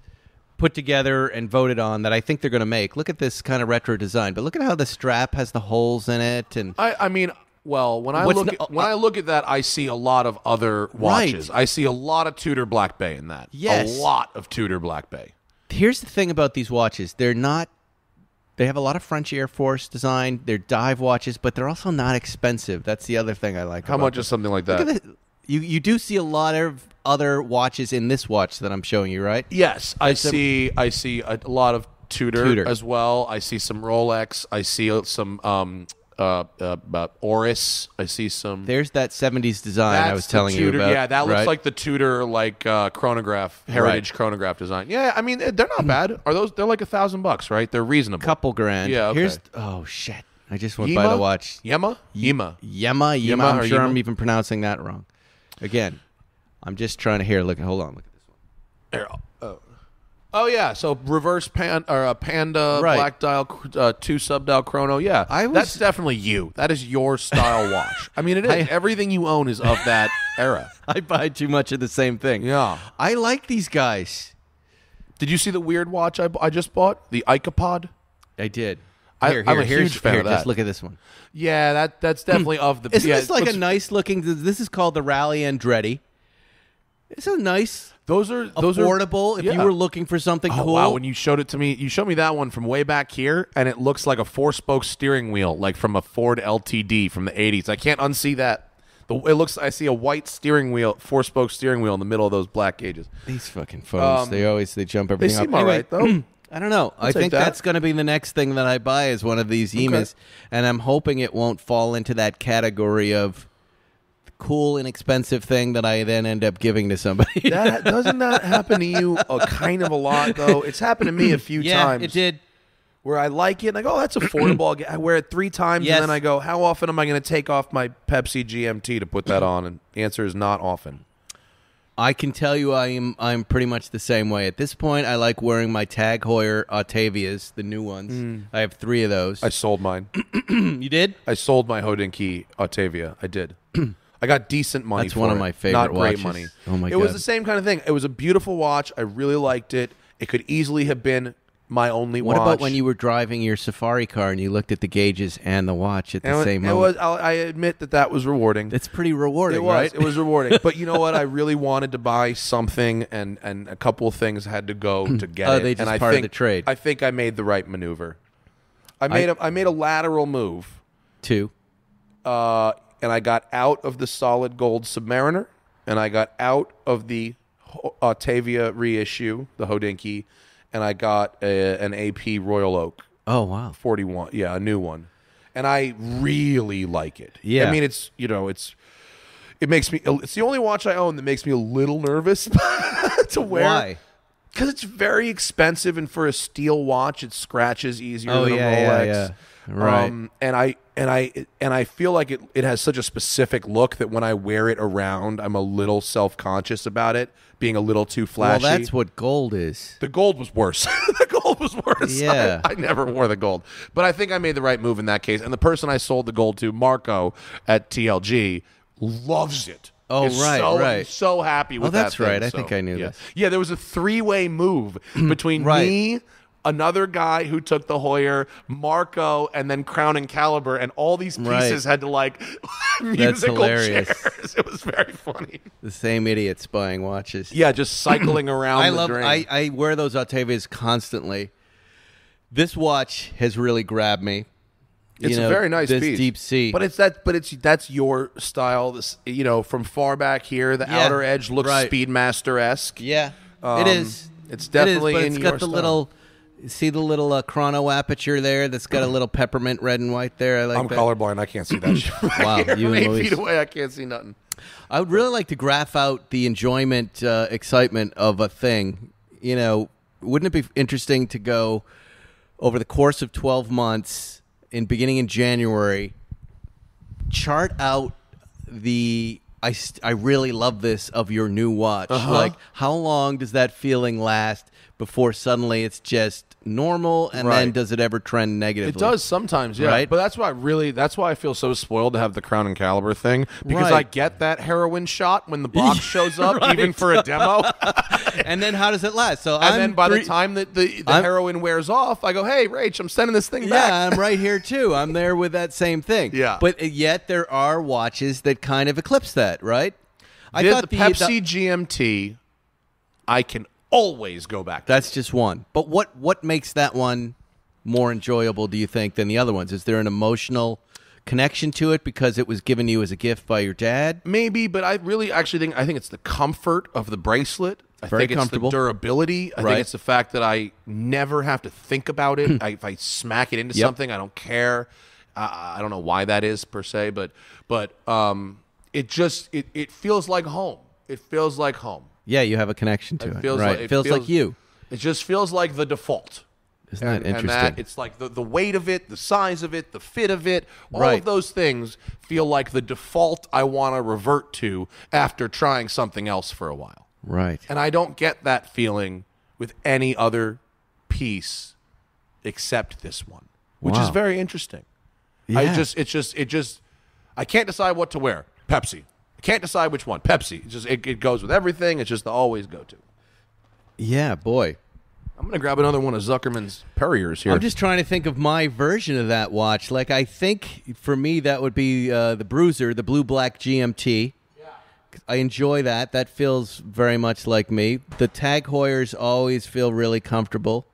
put together and voted on that I think they're going to make. Look at this kind of retro design, but look at how the strap has the holes in it. And I mean, well, when I look at that, I see a lot of other watches. Right. I see a lot of Tudor Black Bay in that. Yes. A lot of Tudor Black Bay. Here's the thing about these watches. They have a lot of French Air Force design. They're dive watches, but they're also not expensive. That's the other thing I like. How much is something like that? Look at you do see a lot of other watches in this watch that I'm showing you, right? Yes, I see a lot of Tudor as well. I see some Rolex. I see some Oris. I see some. There's that 70s design I was telling Tudor, you about. Yeah, that looks right? like the Tudor chronograph, heritage chronograph design. Yeah, I mean they're not bad. Are those? They're like $1,000, right? They're reasonable. Couple grand. Yeah. Okay. Oh shit! I just went by the watch. Yema. I'm sure I'm even pronouncing that wrong. Again, I'm just trying to look at this one. Oh yeah, so reverse panda black dial 2 sub-dial chrono. Yeah, that's definitely you. That is your style watch. I mean, it is. Everything you own is of that era. I buy too much of the same thing. Yeah, I like these guys. Did you see the weird watch I just bought? The Icopod. I did. I'm a huge fan of that. Just look at this one. Yeah, that's definitely of the. Isn't this like a nice looking? This is called the Rally Andretti. It's a nice. Those are affordable. If you were looking for something cool. Wow! When you showed it to me, you showed me that one from way back here, and it looks like a 4-spoke steering wheel, like from a Ford LTD from the '80s. I can't unsee that. It looks. I see a white steering wheel, 4-spoke steering wheel in the middle of those black gauges. These fucking phones. They jump everything up. They seem up. all right though. I don't know. I think that's going to be the next thing that I buy is one of these Emas, and I'm hoping it won't fall into that category of cool, inexpensive thing that I then end up giving to somebody. Doesn't that happen to you kind of a lot, though? It's happened to me a few times. Yeah, it did. Where I like it, and I go, oh, that's affordable. I wear it 3 times, and then I go, how often am I going to take off my Pepsi GMT to put that on? And the answer is not often. I can tell you I'm pretty much the same way. At this point, I like wearing my Tag Heuer Octavias, the new ones. I have 3 of those. I sold mine. You did? I sold my Hodinkee Octavia. I did. I got decent money for it. That's one of my favorite Not great watches. money. Oh, my God. It was the same kind of thing. It was a beautiful watch. I really liked it. It could easily have been my only watch. What about when you were driving your safari car and you looked at the gauges and the watch at the same moment? I admit that was rewarding. It's pretty rewarding, right? right? It was rewarding. But you know what? I really wanted to buy something, and a couple of things had to go to get it. They just part of the trade. I think I made the right maneuver. I made a lateral move. 2. And I got out of the solid gold Submariner, and I got out of the Octavia reissue, the Hodinkee, and I got an AP Royal Oak. Oh, wow. 41. Yeah, a new one. And I really like it. Yeah. I mean, it makes me, it's the only watch I own that makes me a little nervous to wear. Why? Because it's very expensive, and for a steel watch, it scratches easier than a Rolex. Yeah. Right. And I feel like it has such a specific look that when I wear it around, I'm a little self-conscious about it being a little too flashy. Well, that's what gold is. The gold was worse. The gold was worse. Yeah. I never wore the gold. But I think I made the right move in that case. And the person I sold the gold to, Marco at TLG, loves it. Oh, right. I'm so happy with that. Oh, that's right. I think I knew this. Yeah, there was a 3-way move between me, another guy who took the Heuer, Marco, and then Crown and Caliber, and all these pieces had to musical chairs. It was very funny. The same idiots buying watches. Yeah, just cycling around the drain. I wear those Octavias constantly. This watch has really grabbed me. It's a very nice this piece. Deep Sea. But that's your style. This, from far back here, the outer edge looks Speedmaster-esque. Yeah, it is. It's definitely but in it's your got the style. little. See the little chrono aperture there? That's got a little peppermint red and white there. I like I'm that. colorblind. I can't see that shit. Wow, you and 8 Luis. feet away, I can't see nothing. I would really like to graph out the enjoyment, excitement of a thing. Wouldn't it be interesting to go over the course of 12 months, beginning in January, chart out the I really love this of your new watch. Like, how long does that feeling last before suddenly it's just normal, and then does it ever trend negatively? It does sometimes, yeah. Right? But that's why I feel so spoiled to have the Crown and Caliber thing, because I get that heroin shot when the box shows up, even for a demo. And then how does it last? So then by the time that the heroin wears off, I go, hey, Rach, I'm sending this thing back. Yeah, I'm right here too. I'm there with that same thing. Yeah. But yet there are watches that kind of eclipse that, right? I thought the Pepsi GMT, I can always go back to. That's just one. But what makes that one more enjoyable, do you think, than the other ones? Is there an emotional connection to it because it was given you as a gift by your dad? Maybe, but I really actually think it's the comfort of the bracelet. I Very think comfortable. It's the durability. I think it's the fact that I never have to think about it. If I smack it into something, I don't care. I don't know why that is per se, but it just it feels like home. It feels like home. Yeah, you have a connection to it. Feels right. like, it feels like you. It just feels like the default. Isn't that interesting? And it's like the weight of it, the size of it, the fit of it, all of those things feel like the default I want to revert to after trying something else for a while. Right. And I don't get that feeling with any other piece except this one, which is very interesting. Yeah. I can't decide what to wear. Pepsi. I can't decide which one. Pepsi. It goes with everything. It's just the always go-to. Yeah, boy. I'm going to grab another one of Zuckerman's Perriers here. I'm just trying to think of my version of that watch. Like, I think for me that would be the Bruiser, the blue-black GMT. Yeah. I enjoy that. That feels very much like me. The Tag Heuers always feel really comfortable.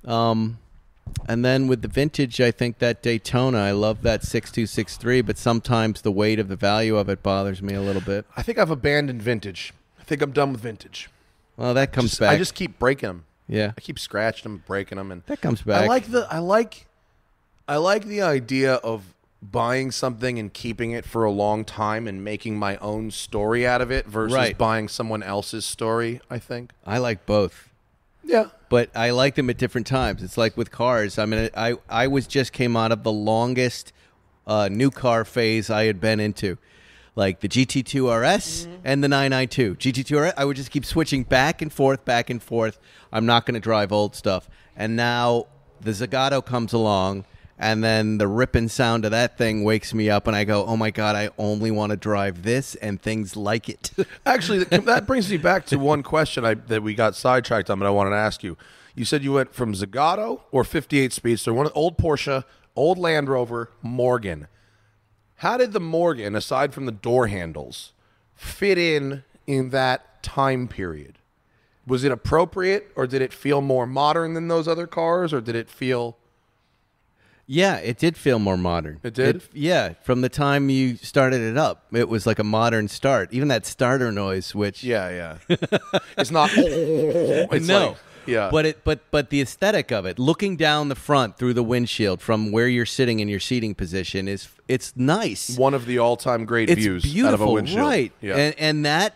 And then with the vintage, I think that Daytona, I love that 6263, but sometimes the weight of the value of it bothers me a little bit. I think I've abandoned vintage. I think I'm done with vintage. Well, that comes back. I just keep breaking them. Yeah. I keep scratching them, breaking them, and that comes back. I like the idea of buying something and keeping it for a long time and making my own story out of it versus buying someone else's story, I think. I like both. Yeah. But I like them at different times. It's like with cars. I mean, I just came out of the longest new car phase I had been into. Like the GT2 RS and the 992. GT2 RS, I would just keep switching back and forth, back and forth. I'm not going to drive old stuff. And now the Zagato comes along, and then the ripping sound of that thing wakes me up, and I go, oh, my God, I only want to drive this and things like it. Actually, that brings me back to one question that we got sidetracked on, but I wanted to ask you. You said you went from Zagato or 58 Speedster, one old Porsche, old Land Rover, Morgan. How did the Morgan, aside from the door handles, fit in that time period? Was it appropriate, or did it feel more modern than those other cars, or did it feel... Yeah, it did feel more modern. It did? Yeah, from the time you started it up, it was like a modern start. Even that starter noise, which... Yeah. It's not... It's no. Like, yeah. But the aesthetic of it, looking down the front through the windshield from where you're sitting in your seating position, it's nice. One of the all-time great views beautiful, out of a windshield. Right. Yeah. And that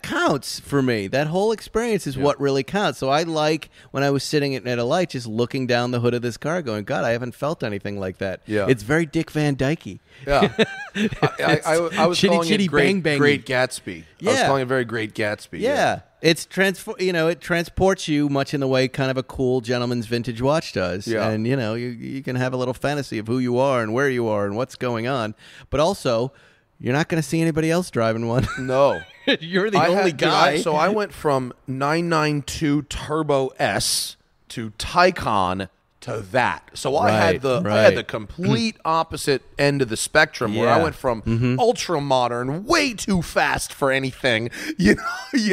counts for me. That whole experience is what really counts. So I like when I was sitting at a light just looking down the hood of this car going, God, I haven't felt anything like that. Yeah. It's very Dick Van Dyke-y. Yeah. I was calling it bang, Great Gatsby. Yeah. I was calling it very Great Gatsby. Yeah. It's it transports you much in the way kind of a cool gentleman's vintage watch does. Yeah. And, you can have a little fantasy of who you are and where you are and what's going on. But also, you're not going to see anybody else driving one. No. You're the only guy. So I went from 992 Turbo S to Taycan to that. So I had the complete opposite end of the spectrum where I went from ultra modern, way too fast for anything. You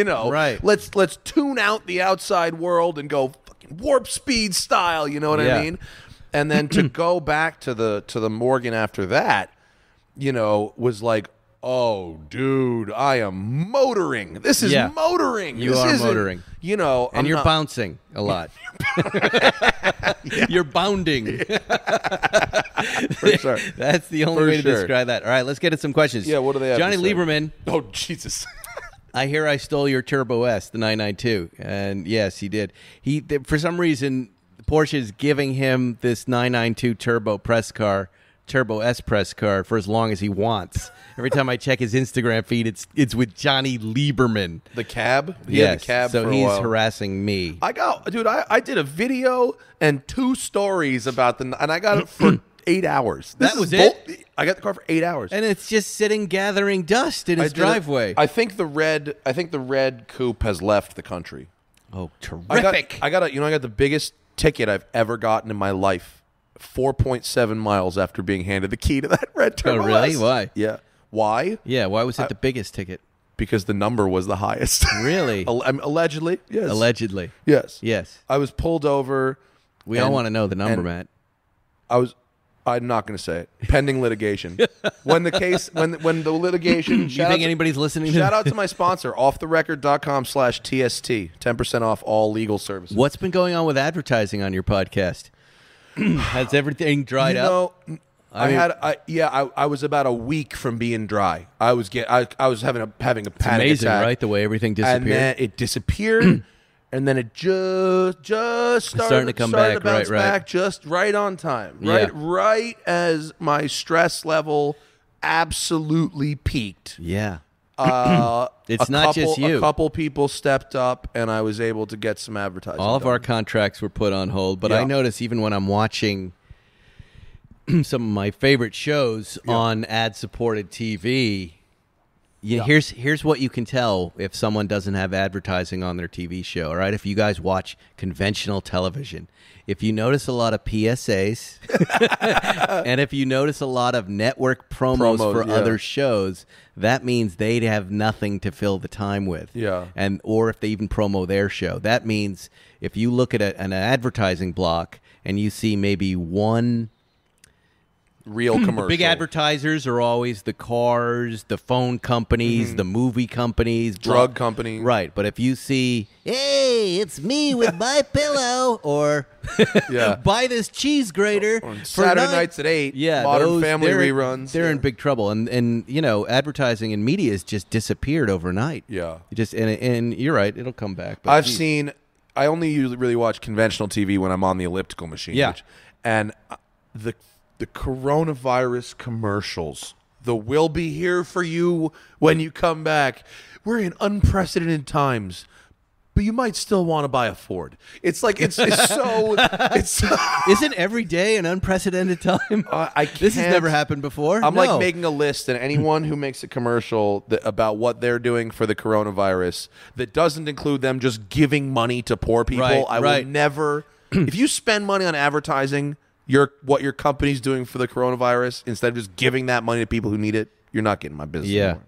know. Right. Let's tune out the outside world and go fucking warp speed style. You know what I mean? And then to go back to the Morgan after that, was like, oh, dude, I am motoring. This is motoring. You are motoring. And you're bouncing a lot. You're bounding. For sure. That's the only way to describe that. All right, let's get at some questions. Yeah, what do they have Johnny to say? Lieberman. Oh, Jesus. I hear I stole your Turbo S, the 992. And yes, he did. For some reason, Porsche is giving him this 992 Turbo press car Turbo S-Press car for as long as he wants. Every time I check his Instagram feed, it's with Johnny Lieberman. The cab? He Yes, had the cab so for a he's while. harassing me. I did a video and 2 stories about and I got it for 8 hours. That was it? I got the car for 8 hours. And it's just sitting gathering dust in his driveway. I think the red coupe has left the country. Oh, terrific. I got the biggest ticket I've ever gotten in my life. 4.7 miles after being handed the key to that red Turbo Oh, really? S. Why? Yeah. Why? Yeah, why was it the biggest ticket? Because the number was the highest. Really? Allegedly, yes. Allegedly. Yes. Yes. I was pulled over. We all want to know the number, Matt. I'm not going to say it. Pending litigation. when the litigation. Do you think anybody's listening to Shout out to my sponsor, offtherecord.com/TST. 10% off all legal services. What's been going on with advertising on your podcast? Has everything dried up? I was about a week from being dry. I was having a panic Amazing, attack. right? The way everything disappeared. And then it disappeared. And then it just started to come started back, to bounce right. back just right on time. Yeah. Right as my stress level absolutely peaked. Yeah. It's not just you. A couple people stepped up, and I was able to get some advertising. All of done. our contracts were put on hold, but Yeah. I notice even when I'm watching some of my favorite shows on ad-supported TV, here's what you can tell if someone doesn't have advertising on their TV show, all right? If you guys watch conventional television, if you notice a lot of PSAs, and if you notice a lot of network promos for other shows, that means they have nothing to fill the time with. Yeah. Or if they even promo their show. That means if you look at an advertising block and you see maybe one real commercial. The big advertisers are always the cars, the phone companies, the movie companies, drug companies. Right, but if you see, hey, it's me with my pillow, or buy this cheese grater. On Saturday nights at 8, Modern Family reruns. They're in big trouble. And you know, advertising and media has just disappeared overnight. Yeah. And you're right, it'll come back. But I only usually really watch conventional TV when I'm on the elliptical machine. Yeah. And the coronavirus commercials, the "we'll be here for you when you come back. We're in unprecedented times, but you might still want to buy a Ford." It's like it's so. Isn't every day an unprecedented time? This has never happened before. I'm like making a list, and anyone who makes a commercial about what they're doing for the coronavirus that doesn't include them just giving money to poor people, I will never. If you spend money on advertising what your company's doing for the coronavirus instead of just giving that money to people who need it, you're not getting my business anymore.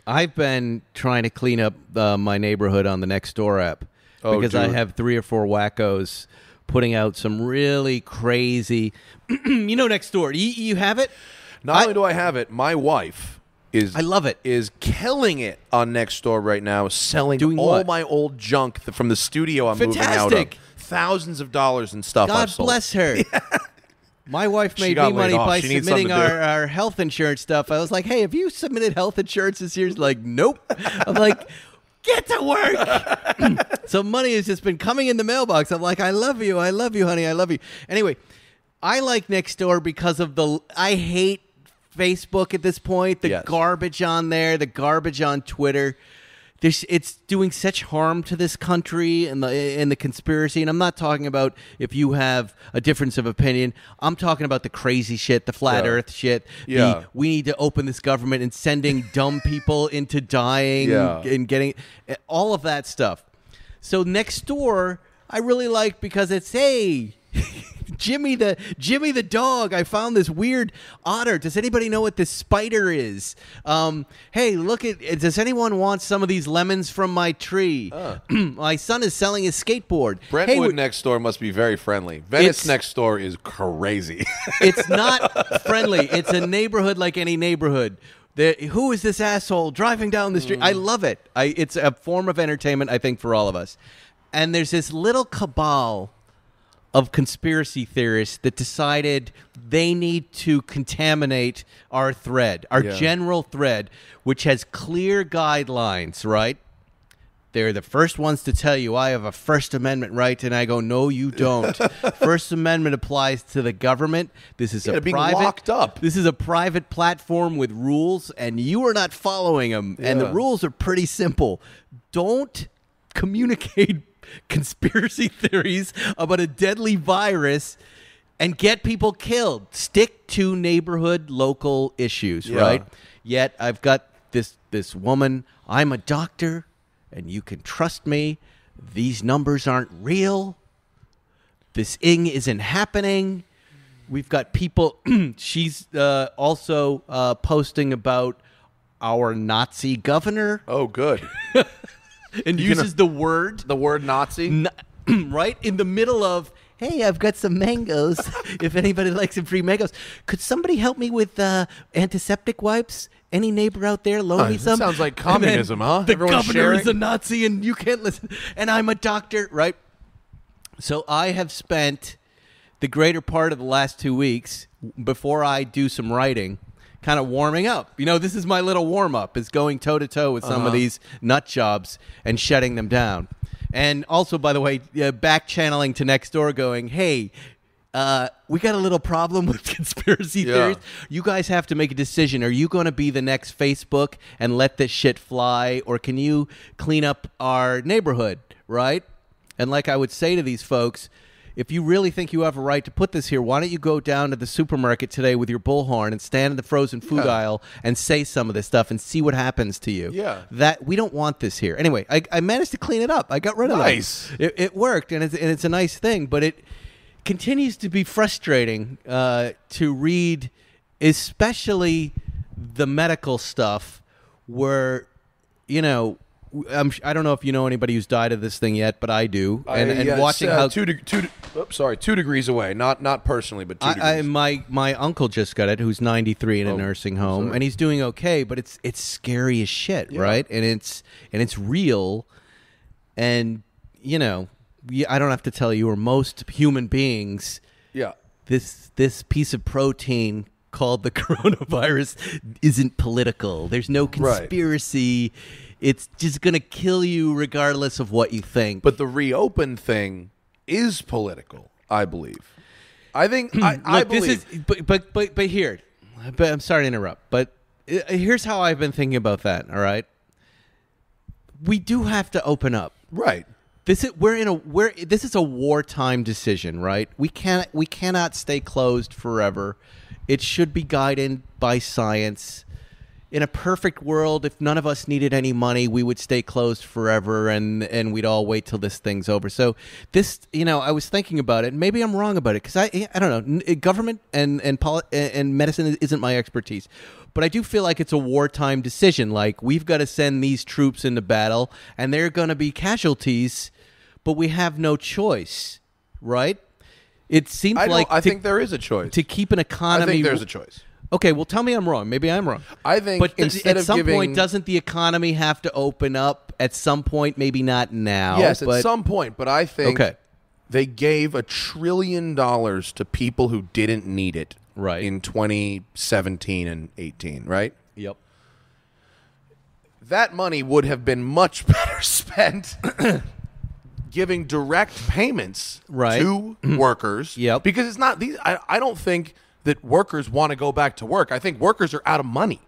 I've been trying to clean up my neighborhood on the Nextdoor app because I have 3 or 4 wackos putting out some really crazy. You know, Nextdoor. You have it? Not only do I have it, my wife I love it. Is killing it on Nextdoor right now, selling Doing all what? my old junk from the studio I'm moving out of. Thousands of dollars in stuff God I've sold. bless her. My wife She made got me money laid off. by She needs submitting something to do. our health insurance stuff. I was like, hey, have you submitted health insurance this year? She's like, nope. I'm like, get to work. So money has just been coming in the mailbox. I'm like, I love you, honey, I love you. Anyway, I like Nextdoor because of I hate Facebook at this point. The garbage on there, the garbage on Twitter. It's doing such harm to this country and the conspiracy. And I'm not talking about if you have a difference of opinion. I'm talking about the crazy shit, the flat earth shit. We need to open this government and sending dumb people into dying and getting all of that stuff. So Nextdoor, I really like because it's, hey, Jimmy the dog. I found this weird otter. Does anybody know what this spider is? Hey, look does anyone want some of these lemons from my tree? My son is selling his skateboard. Brentwood next door must be very friendly. Venice next door is crazy. It's not friendly. It's a neighborhood like any neighborhood. Who is this asshole driving down the street? I love it. It's a form of entertainment, I think, for all of us. And there's this little cabal of conspiracy theorists that decided they need to contaminate our thread, our general thread, which has clear guidelines, right? They're the first ones to tell you I have a First Amendment right, and I go, no, you don't. First Amendment applies to the government. This is a being private locked up. This is a private platform with rules, and you are not following them. And the rules are pretty simple. Don't communicate conspiracy theories about a deadly virus and get people killed. Stick to neighborhood, local issues, right? Yet I've got this woman. I'm a doctor. And you can trust me, these numbers aren't real. This thing isn't happening. We've got people. She's also posting about our Nazi governor. Oh, good. And uses the word Nazi? Right in the middle of, hey, I've got some mangoes. If anybody likes some free mangoes. Could somebody help me with antiseptic wipes? Any neighbor out there loan me some? Sounds like communism, huh? The Everyone's governor sharing? is a Nazi and you can't listen. And I'm a doctor, right? So I have spent the greater part of the last 2 weeks before I do some writing kind of warming up. You know, this is my little warm-up, is going toe-to-toe with some of these nut jobs and shutting them down. And also, by the way, back-channeling to next door going, hey, we got a little problem with conspiracy theories. You guys have to make a decision. Are you going to be the next Facebook and let this shit fly, or can you clean up our neighborhood, right? And like I would say to these folks, if you really think you have a right to put this here, why don't you go down to the supermarket today with your bullhorn and stand in the frozen food aisle and say some of this stuff and see what happens to you? Yeah. That we don't want this here. Anyway, I managed to clean it up. I got rid of it. It worked, and it's a nice thing, but it continues to be frustrating to read, especially the medical stuff where, you know, I don't know if you know anybody who's died of this thing yet, but I do. And watching how 2 degrees away, not personally, but 2 degrees. My uncle just got it, who's 93 in a nursing home, and he's doing okay, but it's scary as shit, right? And it's real, and you know, I don't have to tell you, or most human beings, this piece of protein called the coronavirus isn't political. There's no conspiracy. Right. It's just going to kill you regardless of what you think. But the reopen thing is political, I believe. I think I believe. But here, I'm sorry to interrupt, but here's how I've been thinking about that. All right, we do have to open up. Right. This is a wartime decision, right? We cannot stay closed forever. It should be guided by science. In a perfect world, if none of us needed any money, we would stay closed forever, and we'd all wait till this thing's over. So this, you know, I was thinking about it, and maybe I'm wrong about it, because I don't know, government and medicine isn't my expertise. But I do feel like it's a wartime decision. Like, we've got to send these troops into battle, and there are going to be casualties, but we have no choice, right? It seems I think there is a choice. To keep an economy... I think there's a choice. Okay, well, tell me I'm wrong. Maybe I'm wrong. I think, but instead at of some point, doesn't the economy have to open up at some point? Maybe not now. Yes, at some point. But I think they gave $1 trillion to people who didn't need it in 2017 and 18, right? Yep. That money would have been much better spent giving direct payments to workers. Yep. Because it's not these. I don't think that workers want to go back to work. I think workers are out of money.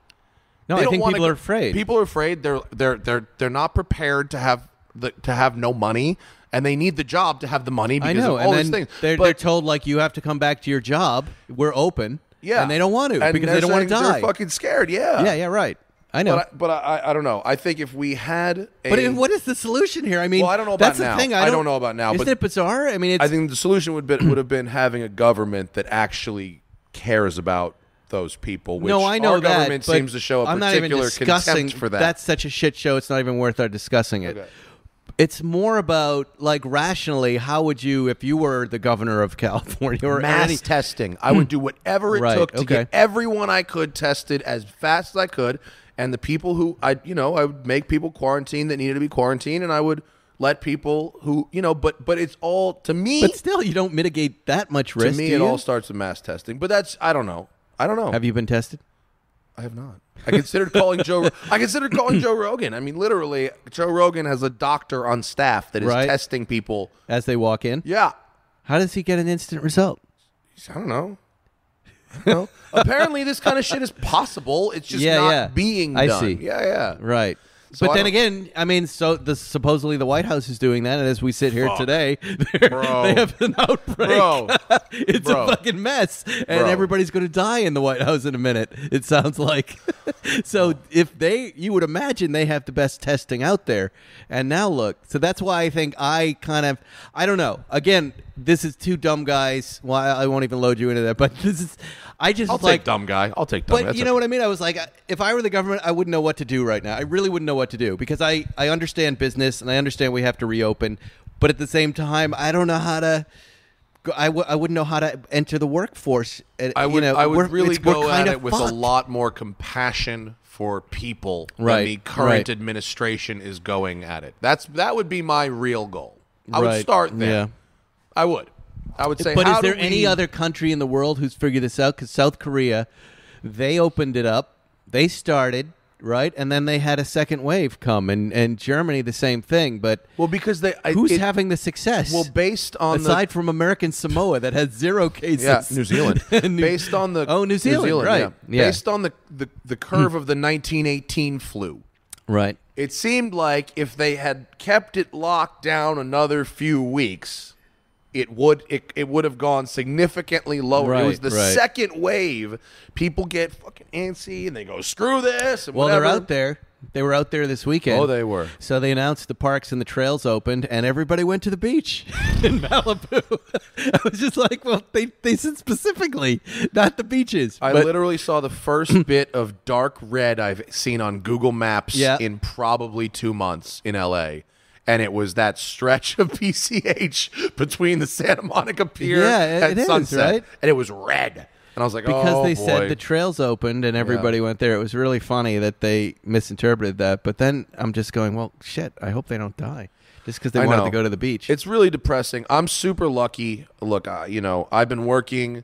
No, I think people are afraid. People are afraid. They're not prepared to have no money, and they need the job to have the money because of all these things. They're told, like, you have to come back to your job. We're open. Yeah, and they don't want to because they don't want to die. They're fucking scared. Yeah. Yeah. Right. I know. But I don't know. I think if we had But what is the solution here? I mean, well, I don't know about that's now. The thing. I don't know about now. Isn't it bizarre? I mean, I think the solution would have been having a government that actually cares about those people. Which I know our government that, seems to show a I'm not even particular discussing contempt for that. That's such a shit show. It's not even worth our discussing it. Okay. It's more about, like, rationally, how would you, if you were the governor of California, or mass testing? I would do whatever it took to get everyone I could tested as fast as I could, and the people who I would make people quarantine that needed to be quarantined, and I would let people who, but it's all, to me. But still, you don't mitigate that much risk. To me, it all starts with mass testing. But that's, I don't know. Have you been tested? I have not. I considered calling Joe Rogan. I mean, literally, Joe Rogan has a doctor on staff that is testing people as they walk in. Yeah. How does he get an instant result? I don't know. Apparently, this kind of shit is possible. It's just not being done. I see. Yeah. Right. So but then again, I mean, supposedly the White House is doing that, and as we sit here today, they have an outbreak. It's a fucking mess, and everybody's going to die in the White House in a minute, it sounds like. So you would imagine they have the best testing out there, and now look. So that's why I think I don't know. Again, this is two dumb guys. Well, I won't even load you into that, but I'll take dumb guy. I'll take dumb. But you know what I mean? I was like, if I were the government, I wouldn't know what to do right now. I really wouldn't know what to do because I understand business and I understand we have to reopen, but at the same time, I don't know how to. I wouldn't know how to enter the workforce. I would really go at it with a lot more compassion for people than the current administration is going at it. That would be my real goal. I would start there. Yeah. I would say. But is there any other country in the world who's figured this out? Because South Korea, they opened it up. They started. Right, and then they had a second wave come, and Germany the same thing. But because who's having the success? Well, based on aside from American Samoa that has 0 cases, New Zealand. Based on the New Zealand, right? Yeah. Based on the curve of the 1918 flu, right? It seemed like if they had kept it locked down another few weeks, it would have gone significantly lower. It was the second wave. People get fucking antsy and they go, screw this. And they're out there. They were out there this weekend. Oh, they were. So they announced the parks and the trails opened, and everybody went to the beach in Malibu. I was just like, well, they said specifically, not the beaches. I literally saw the first bit of dark red I've seen on Google Maps in probably 2 months in L.A., and it was that stretch of PCH between the Santa Monica Pier and Sunset. Right? And it was red. And I was like, because they said the trails opened and everybody went there. It was really funny that they misinterpreted that. But then I'm just going, well, shit, I hope they don't die. Just because they wanted to go to the beach. It's really depressing. I'm super lucky. Look, I've been working.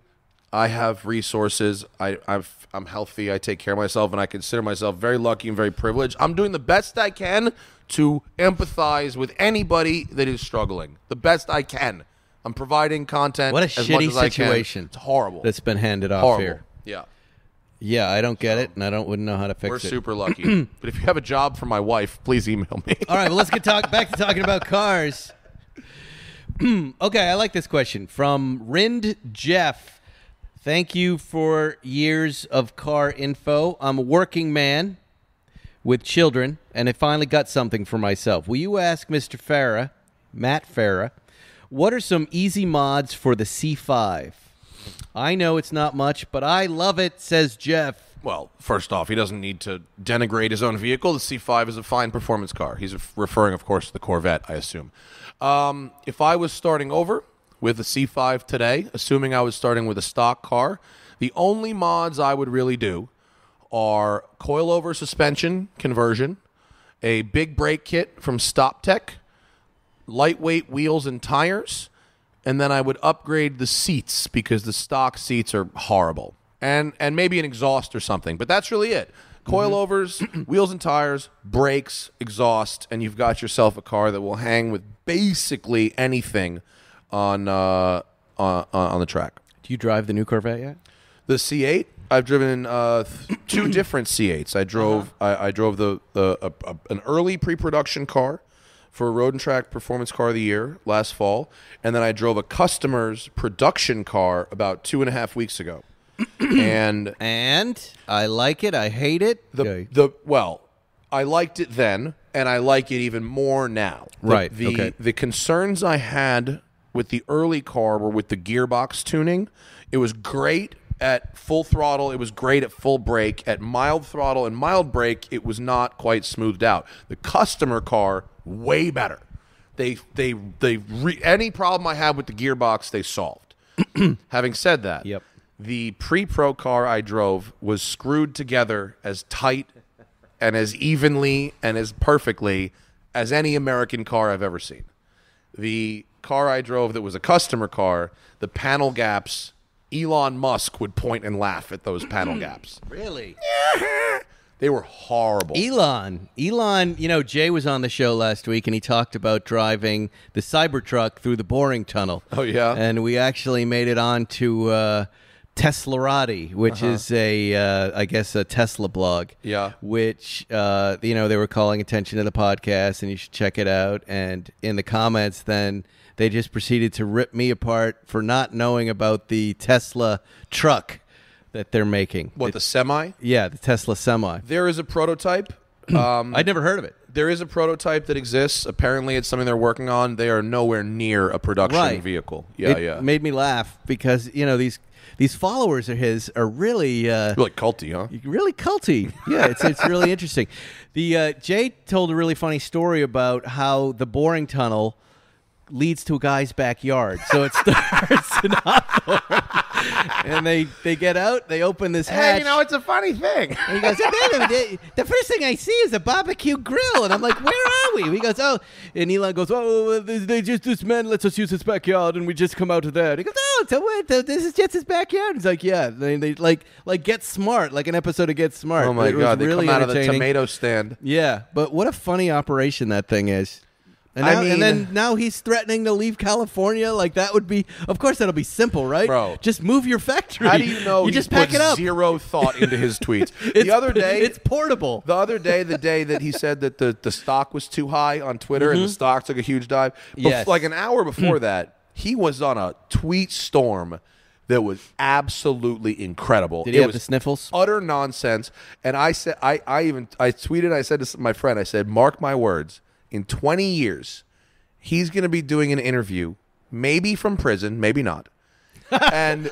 I have resources. I'm healthy. I take care of myself. And I consider myself very lucky and very privileged. I'm doing the best I can to empathize with anybody that is struggling. The best I can. I'm providing content. What a as shitty much as I situation. It's horrible. That's been handed off here. Yeah. Yeah, I don't get it, and I wouldn't know how to fix it. We're super lucky. But if you have a job for my wife, please email me. All right, well, let's get back to talking about cars. Okay, I like this question. From Rind Jeff. Thank you for years of car info. I'm a working man with children, and I finally got something for myself. Will you ask Mr. Farrah, Matt Farrah, what are some easy mods for the C5? I know it's not much, but I love it, says Jeff. Well, first off, he doesn't need to denigrate his own vehicle. The C5 is a fine performance car. He's referring, of course, to the Corvette, I assume. If I was starting over with a C5 today, assuming I was starting with a stock car, the only mods I would really do are coilover suspension conversion, a big brake kit from StopTech, lightweight wheels and tires, and then I would upgrade the seats because the stock seats are horrible. And maybe an exhaust or something, but that's really it. Coilovers, wheels and tires, brakes, exhaust, and you've got yourself a car that will hang with basically anything on the track. Do you drive the new Corvette yet? The C8, I've driven 2 different C8s. I drove an early pre-production car for a Road and Track Performance Car of the Year last fall, and then I drove a customer's production car about 2.5 weeks ago. and I like it. I hate it. I liked it then, and I like it even more now. The concerns I had with the early car were with the gearbox tuning. It was great at full throttle. It was great at full brake. At mild throttle and mild brake, it was not quite smoothed out. The customer car, way better. Any problem I had with the gearbox, they solved. Having said that, the pre-pro car I drove was screwed together as tight and as evenly and as perfectly as any American car I've ever seen. The car I drove that was a customer car, the panel gaps Elon Musk would point and laugh at those panel gaps. Really? They were horrible. Elon, Jay was on the show last week, and he talked about driving the Cybertruck through the boring tunnel. Oh, yeah? And we actually made it on to Teslarati, which is I guess a Tesla blog. Yeah. Which, they were calling attention to the podcast, and you should check it out. And in the comments, then they just proceeded to rip me apart for not knowing about the Tesla truck that they're making. What, the semi? Yeah, the Tesla Semi. There is a prototype. I'd never heard of it. There is a prototype that exists. Apparently, it's something they're working on. They are nowhere near a production vehicle. It made me laugh because, these followers of his are really really culty, huh? Really culty. Yeah, it's really interesting. The Jay told a really funny story about how the boring tunnel leads to a guy's backyard. So it starts in Hawthorne, and they get out, they open this hatch. Hey, it's a funny thing. And he goes, the first thing I see is a barbecue grill. And I'm like, where are we? He goes, oh. And Elon goes, this man lets us use his backyard, and we just come out of there. And he goes, this is just his backyard. He's like, yeah. They like Get Smart, like an episode of Get Smart. Oh, my God. They really come out of the tomato stand. Yeah, but what a funny operation that thing is. And now he's threatening to leave California. Like, that would be, of course, that'll be simple, right? Bro. Just move your factory. How do you know you just pack it up? Zero thought into his tweets. The other day, it's portable. The other day, the day that he said that the stock was too high on Twitter and the stock took a huge dive, yes. Like an hour before that, he was on a tweet storm that was absolutely incredible. Did he have the sniffles? Utter nonsense. And I said, I tweeted, I said to my friend, I said, mark my words, in 20 years, he's going to be doing an interview, maybe from prison, maybe not. And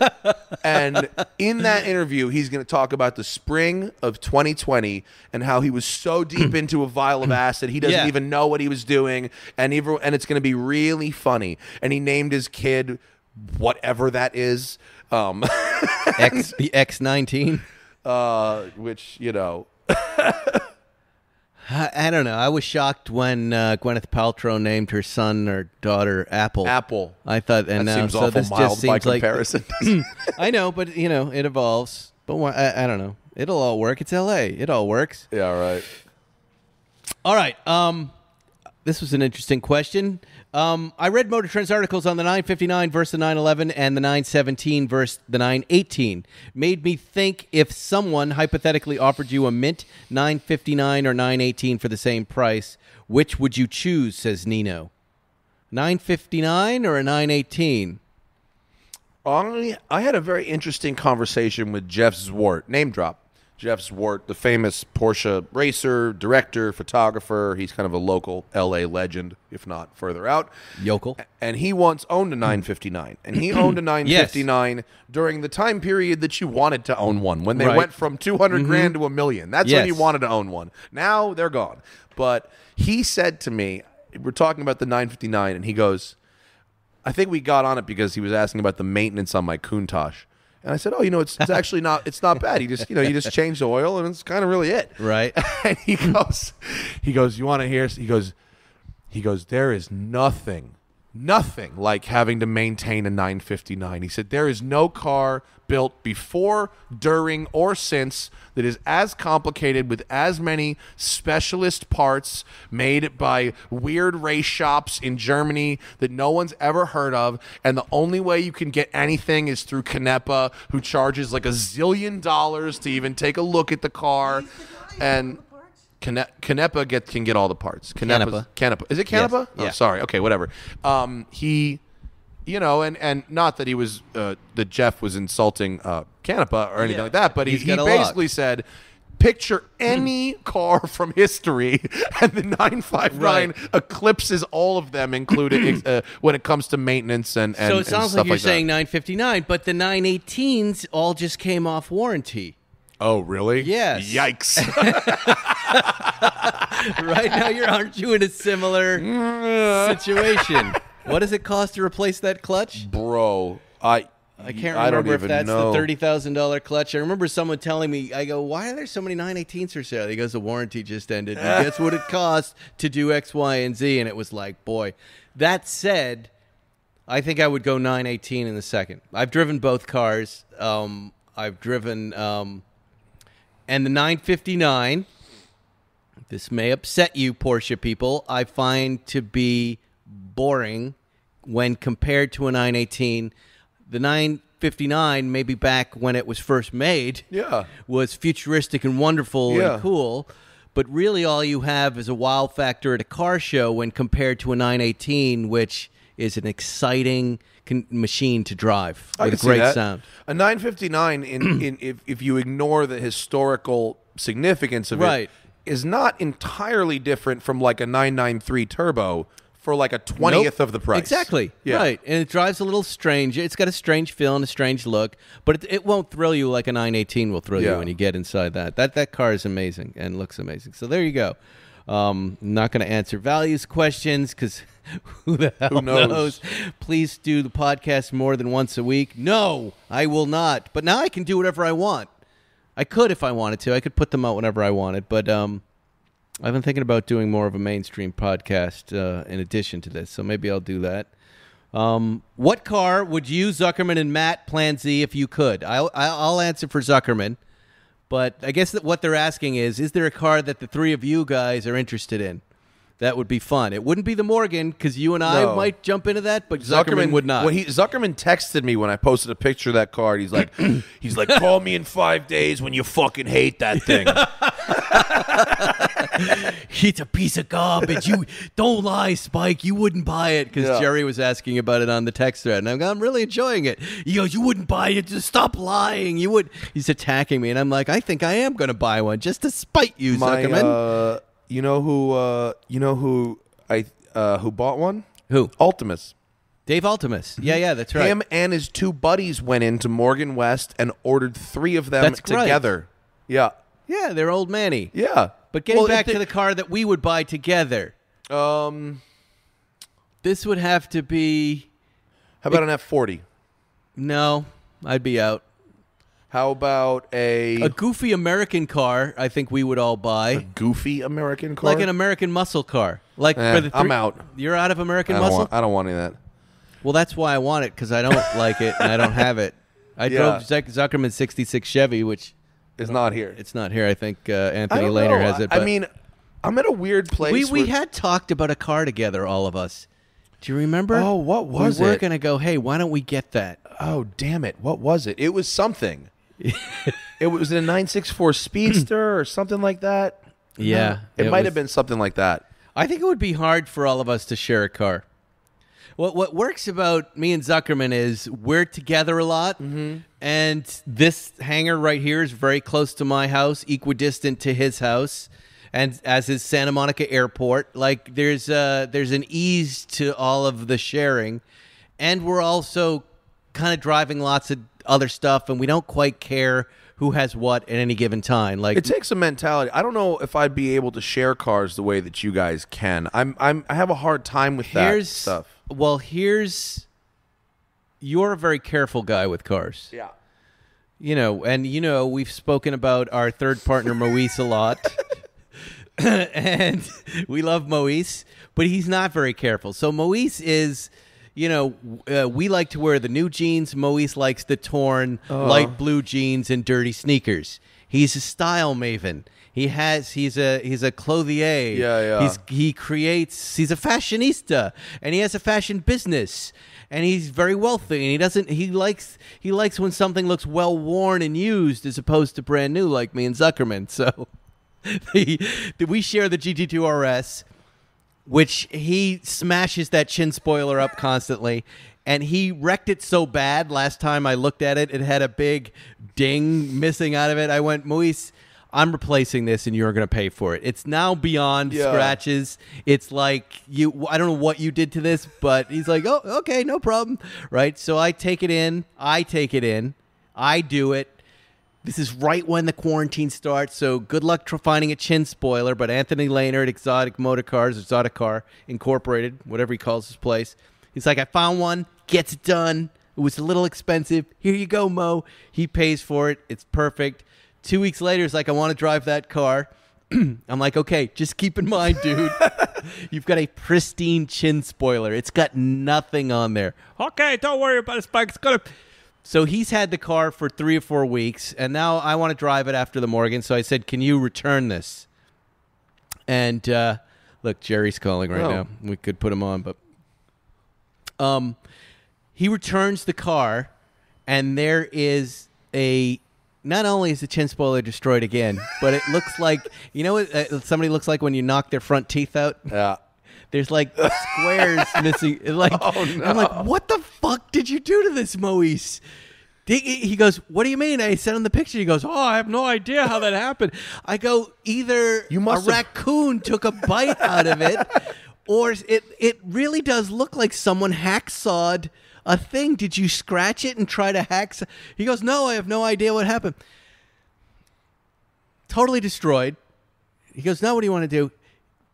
in that interview, he's going to talk about the spring of 2020 and how he was so deep into a vial of acid, he doesn't even know what he was doing. And it's going to be really funny. And he named his kid whatever that is. The X-19? Which, I don't know. I was shocked when Gwyneth Paltrow named her son or daughter Apple. Apple. I thought, and that seems so awful this mild just seems by comparison. I know, but it evolves. But I don't know. It'll all work. It's L.A. It all works. Yeah, right. All right. This was an interesting question. I read Motor Trend's articles on the 959 versus the 911 and the 917 versus the 918. Made me think if someone hypothetically offered you a mint 959 or 918 for the same price, which would you choose, says Nino? 959 or a 918? I had a very interesting conversation with Jeff Zwart, name drop. Jeff Zwart, the famous Porsche racer, director, photographer. He's kind of a local L.A. legend, if not further out. Yokel. And he once owned a 959. And he owned a 959 during the time period that you wanted to own one, when they went from 200 grand to $1 million. That's when you wanted to own one. Now they're gone. But he said to me, we're talking about the 959, and he goes, I think we got on it because he was asking about the maintenance on my Countach. And I said, it's actually not, it's not bad. You just change the oil and it's kind of really it. Right. And he goes, you want to hear, he goes, there is nothing like having to maintain a 959. He said, there is no car built before, during, or since that is as complicated with as many specialist parts made by weird race shops in Germany that no one's ever heard of. And the only way you can get anything is through Canepa, who charges like $1 zillion to even take a look at the car. And Canepa can get all the parts. Canepa. Is it Canepa? Yes. Oh, Yeah. sorry. Okay, whatever. He, and not that he was, that Jeff was insulting Canepa or anything like that, but he basically said, picture any car from history, and the 959 eclipses all of them, including when it comes to maintenance and so it sounds like you're saying that. 959, but the 918s all just came off warranty. Oh, really? Yes. Yikes. Right now, aren't you in a similar situation? What does it cost to replace that clutch? Bro, I can't remember if that's know. the $30,000 clutch. I remember someone telling me, I go, why are there so many 918s for sale? He goes, the warranty just ended. And guess what it costs to do X, Y, and Z? And it was like, boy. That said, I think I would go 918 in the second. I've driven both cars. I've driven, and the 959. This may upset you, Porsche people. I find to be boring when compared to a 918. The 959, maybe back when it was first made, was futuristic and wonderful and cool. But really, all you have is a wow factor at a car show when compared to a 918, which is an exciting machine to drive with a great sound. A 959, if you ignore the historical significance of it, is not entirely different from like a 993 turbo for like a 20th of the price. Exactly. Yeah. Right. And it drives a little strange. It's got a strange feel and a strange look, but it won't thrill you like a 918 will thrill you when you get inside that. That car is amazing and looks amazing. So there you go. I'm not going to answer values questions because who the hell knows? Please do the podcast more than once a week. No, I will not. But now I can do whatever I want. I could if I wanted to. I could put them out whenever I wanted. But I've been thinking about doing more of a mainstream podcast in addition to this. So maybe I'll do that. What car would you, Zuckerman, and Matt Plan Z if you could? I'll answer for Zuckerman. But I guess that what they're asking is there a car that the three of you guys are interested in? That would be fun. It wouldn't be the Morgan because you and I might jump into that, but Zuckerman would not. Zuckerman texted me when I posted a picture of that car. He's like, call me in 5 days when you fucking hate that thing. It's a piece of garbage. You don't lie, Spike. You wouldn't buy it because Jerry was asking about it on the text thread, and I'm really enjoying it. He goes, "You wouldn't buy it. Just stop lying. You would." He's attacking me, and I'm like, "I think I am going to buy one just to spite you, Zuckerman." You know who bought one? Who? Ultimus. Dave Ultimus. Yeah, that's right. Him and his two buddies went into Morgan West and ordered 3 of them together. Yeah. Yeah, they're old Manny. Yeah. But getting back to the car that we would buy together. This would have to be... How about an F40? No, I'd be out. How about a goofy American car? I think we would all buy a goofy American car, like an American muscle car. Like for the I'm out. You're out of American muscle. I don't want any of that. Well, that's why I want it because I don't like it and I don't have it. I drove Zuckerman's '66 Chevy, which is not here. It's not here. I think Anthony Lehner has it. I mean, I'm at a weird place. We had talked about a car together, all of us. Do you remember? Oh, what was it? We were going to go, hey, why don't we get that? Oh, damn it. What was it? It was something. It was a 964 Speedster or something like that. Yeah. It might have been something like that. I think it would be hard for all of us to share a car. What works about me and Zuckerman is we're together a lot, and this hangar right here is very close to my house, equidistant to his house, and as is Santa Monica Airport. Like there's an ease to all of the sharing, and we're also kind of driving lots of other stuff, and we don't quite care who has what at any given time. Like it takes a mentality. I don't know if I'd be able to share cars the way that you guys can. I have a hard time with that stuff. Well, you're a very careful guy with cars. Yeah. We've spoken about our third partner, Moise, a lot. And we love Moise, but he's not very careful. So Moise is, we like to wear the new jeans. Moise likes the torn light blue jeans and dirty sneakers. He's a style maven. He's a clothier. Yeah. He's a fashionista, and he has a fashion business, and he's very wealthy, and he likes when something looks well worn and used as opposed to brand new, like me and Zuckerman. So we share the GT2 RS, which he smashes that chin spoiler up constantly. And he wrecked it so bad last time I looked at it, it had a big ding missing out of it. I went, Moise, I'm replacing this and you're going to pay for it. It's now beyond scratches. It's like, I don't know what you did to this, but he's like, oh, okay, no problem. Right? So I take it in. I do it. This is right when the quarantine starts, so good luck finding a chin spoiler. But Anthony Lehner at Exotic Motor Cars, Exotic Car Incorporated, whatever he calls his place, he's like, I found one, gets it done. It was a little expensive. Here you go, Mo. He pays for it. It's perfect. 2 weeks later, he's like, I want to drive that car. I'm like, okay, just keep in mind, dude, you've got a pristine chin spoiler. It's got nothing on there. Okay, don't worry about it, Spike. It's gonna. So he's had the car for 3 or 4 weeks, and now I want to drive it after the Morgan. So I said, can you return this? And look, Jerry's calling right now. We could put him on, but he returns the car, and there is not only is the chin spoiler destroyed again, but it looks like, you know what somebody looks like when you knock their front teeth out? Yeah. There's like squares missing. Like, Oh, no. I'm like, what the fuck did you do to this, Moise? He goes, what do you mean? I sent him the picture. He goes, oh, I have no idea how that happened. I go, either a raccoon took a bite out of it, or it really does look like someone hacksawed a thing. Did you scratch it and try to hacksaw? He goes, no, I have no idea what happened. Totally destroyed. He goes, now what do you want to do?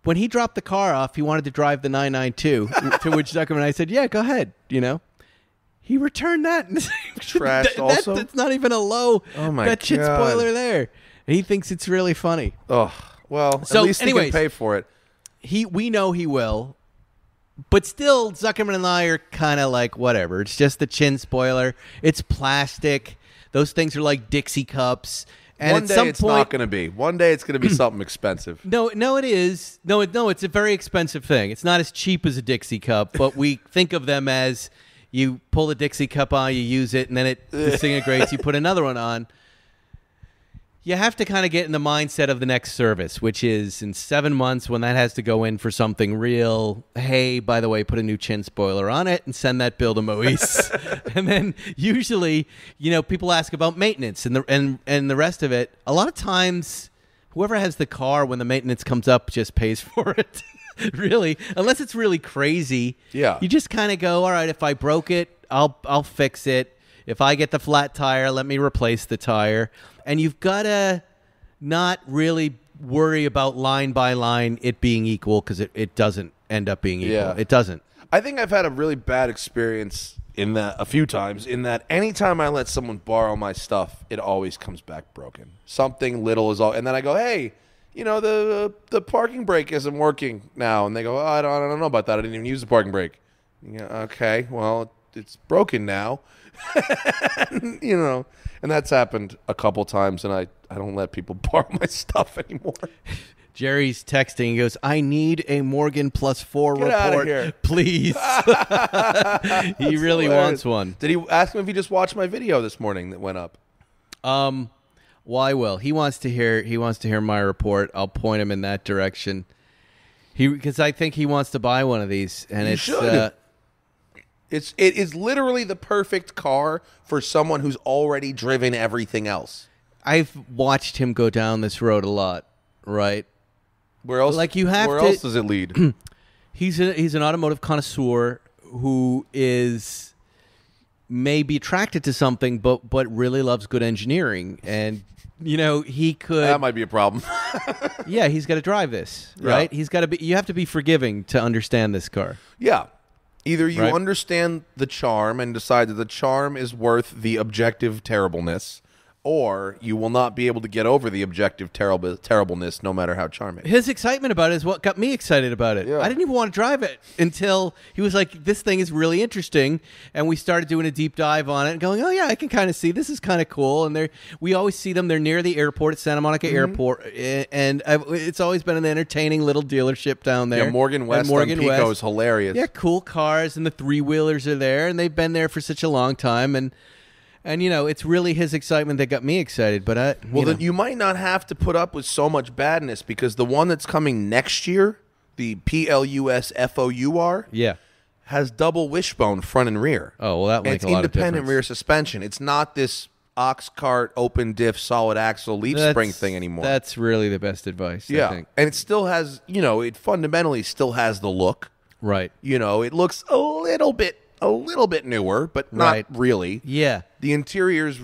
When he dropped the car off, he wanted to drive the 992, to which Zuckerman and I said, yeah, go ahead, He returned that. Trashed also? That's not even a low. Oh, my that chin God. spoiler there. And he thinks it's really funny. Oh, well, So, at least he can pay for it. We know he will. But still, Zuckerman and I are kind of like, whatever. It's just the chin spoiler. It's plastic. Those things are like Dixie cups. And One at day some it's point, not going to be. One day it's going to be something expensive. No, it is. No, it's a very expensive thing. It's not as cheap as a Dixie cup, but we think of them as you pull the Dixie cup on, you use it, and then it disintegrates. You put another one on. You have to kind of get in the mindset of the next service, which is in 7 months when that has to go in for something real. Hey, by the way, put a new chin spoiler on it and send that bill to Moise. And then usually, people ask about maintenance and the rest of it. A lot of times, whoever has the car when the maintenance comes up just pays for it. Really, unless it's really crazy. Yeah. You just kind of go, all right, if I broke it, I'll fix it. If I get the flat tire, let me replace the tire. And you've got to not really worry about line by line it being equal, because it doesn't end up being equal. Yeah. It doesn't. I think I've had a really bad experience in that a few times, in that anytime I let someone borrow my stuff, it always comes back broken. Something little is all, and then I go, hey, the parking brake isn't working now. And they go, oh, I don't know about that. I didn't even use the parking brake. Okay, well, it's broken now. And that's happened a couple times, and I don't let people borrow my stuff anymore. Jerry's texting. He goes, I need a Morgan +4 Get outta report, here. please. He really wants one. Did he ask him if he just watched my video this morning that went up? Why will he wants to hear my report. I'll point him in that direction. Because I think he wants to buy one of these, and You should. It is literally the perfect car for someone who's already driven everything else. I've watched him go down this road a lot, right? Where else? Where else does it lead? He's an automotive connoisseur who is maybe attracted to something, but really loves good engineering, and he could. That might be a problem. Yeah, he's got to drive this, right? Yeah. He's got to be. You have to be forgiving to understand this car. Yeah. Either you Right. understand the charm and decide that the charm is worth the objective terribleness, or you will not be able to get over the objective terribleness no matter how charming. His excitement about it is what got me excited about it. Yeah. I didn't even want to drive it until he was like, this thing is really interesting. And we started doing a deep dive on it and going, oh, yeah, I can kind of see this is kind of cool. And we always see them. They're near the airport at Santa Monica Airport. And it's always been an entertaining little dealership down there. Yeah, Morgan West on Pico is hilarious. Yeah, cool cars. And the three-wheelers are there. And they've been there for such a long time. And it's really his excitement that got me excited. But then you might not have to put up with so much badness, because the one that's coming next year, the PLUSFOUR, yeah. has double wishbone front and rear. Oh, well, that And makes it's a lot of independent difference. rear suspension. It's not this ox cart, open diff, solid axle, leaf spring thing anymore. That's really the best advice, I think. And it still has, it fundamentally still has the look. Right. It looks a little bit newer, but not Right. really. Yeah. The interior's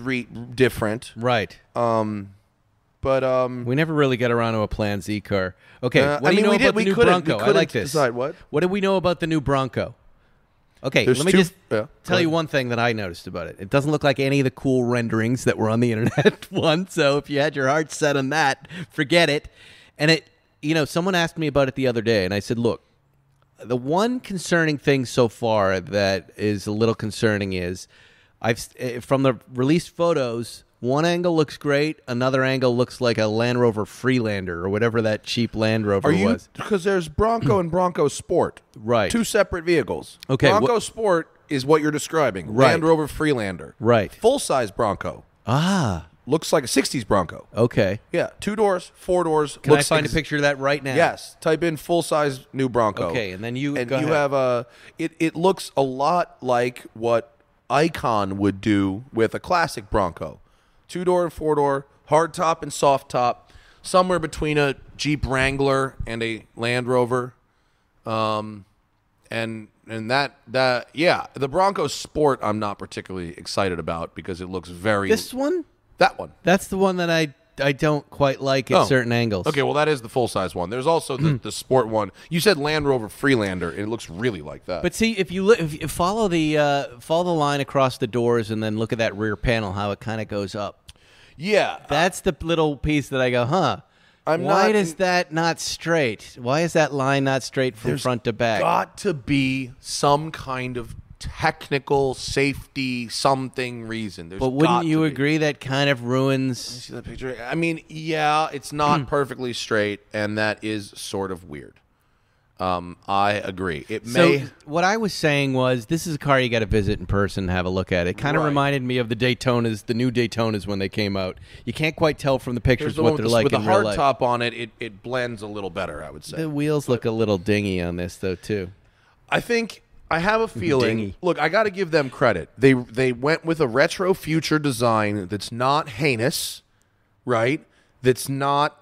different. Right. But We never really got around to a Plan Z car. Okay, I what do you mean, know we about did- the we new couldn't- we Bronco? I couldn't like this. decide what? What do we know about the new Bronco? Okay, There's let me two- just yeah, go tell you ahead. one thing that I noticed about it. It doesn't look like any of the cool renderings that were on the internet one, so if you had your heart set on that, forget it. And someone asked me about it the other day, and I said, look, the one concerning thing so far that is a little concerning is from the released photos, one angle looks great, another angle looks like a Land Rover Freelander or whatever that cheap Land Rover was. Because there's Bronco and Bronco Sport. Right. Two separate vehicles. Okay. Bronco Sport is what you're describing. Right. Land Rover Freelander. Right. Full-size Bronco. Looks like a 60s Bronco. Okay. Yeah. 2 doors, 4 doors. Can I find a picture of that right now? Yes. Type in full-size new Bronco. Okay, and then you have it looks a lot like what Icon would do with a classic Bronco. 2-door and 4-door, hard top and soft top, somewhere between a Jeep Wrangler and a Land Rover. And the Bronco Sport I'm not particularly excited about because it looks very... This one? That one. That's the one that I don't quite like at certain angles. Okay, well, that is the full-size one. There's also the Sport one. You said Land Rover Freelander, and it looks really like that. But see, if you follow the line across the doors and then look at that rear panel, how it kind of goes up. Yeah. That's the little piece that I go, why is that not straight? Why is that line not straight from front to back? Got to be some kind of technical safety something reason. But wouldn't you agree that kind of ruins... See that picture? I mean, yeah, it's not perfectly straight, and that is sort of weird. I agree. So what I was saying was, this is a car you got to visit in person and have a look at. It kind of reminded me of the Daytonas, the new Daytonas when they came out. You can't quite tell from the pictures what they're like in real life. With the hard top on it, it blends a little better, I would say. The wheels look a little dingy on this, though, too. I have a feeling. Look, I got to give them credit. They went with a retro future design that's not heinous, right? That's not.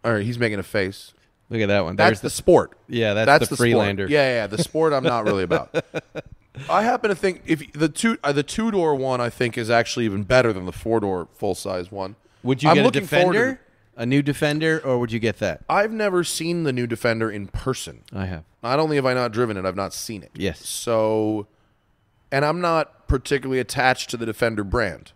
All right, he's making a face. Look at that one. That's the Sport. Yeah, that's the Freelander. Sport. Yeah, the Sport I'm not really about. I happen to think if the 2-door one I think is actually even better than the 4-door full size one. Would you get a Defender? A new Defender, or would you get that? I've never seen the new Defender in person. I have. Not only have I not driven it, I've not seen it. Yes. So, and I'm not particularly attached to the Defender brand.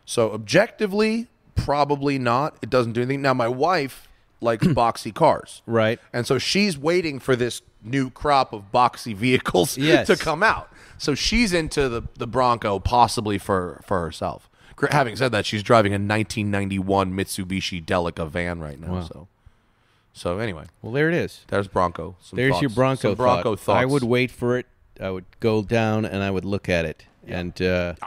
So objectively, probably not. It doesn't do anything. Now, my wife likes boxy cars. Right. And so she's waiting for this new crop of boxy vehicles to come out. So she's into the Bronco possibly for herself. Having said that, she's driving a 1991 Mitsubishi Delica van right now. Wow. So anyway. Well, there it is. There's Bronco. There's your Bronco thoughts. I would wait for it. I would go down and I would look at it. Yeah. And,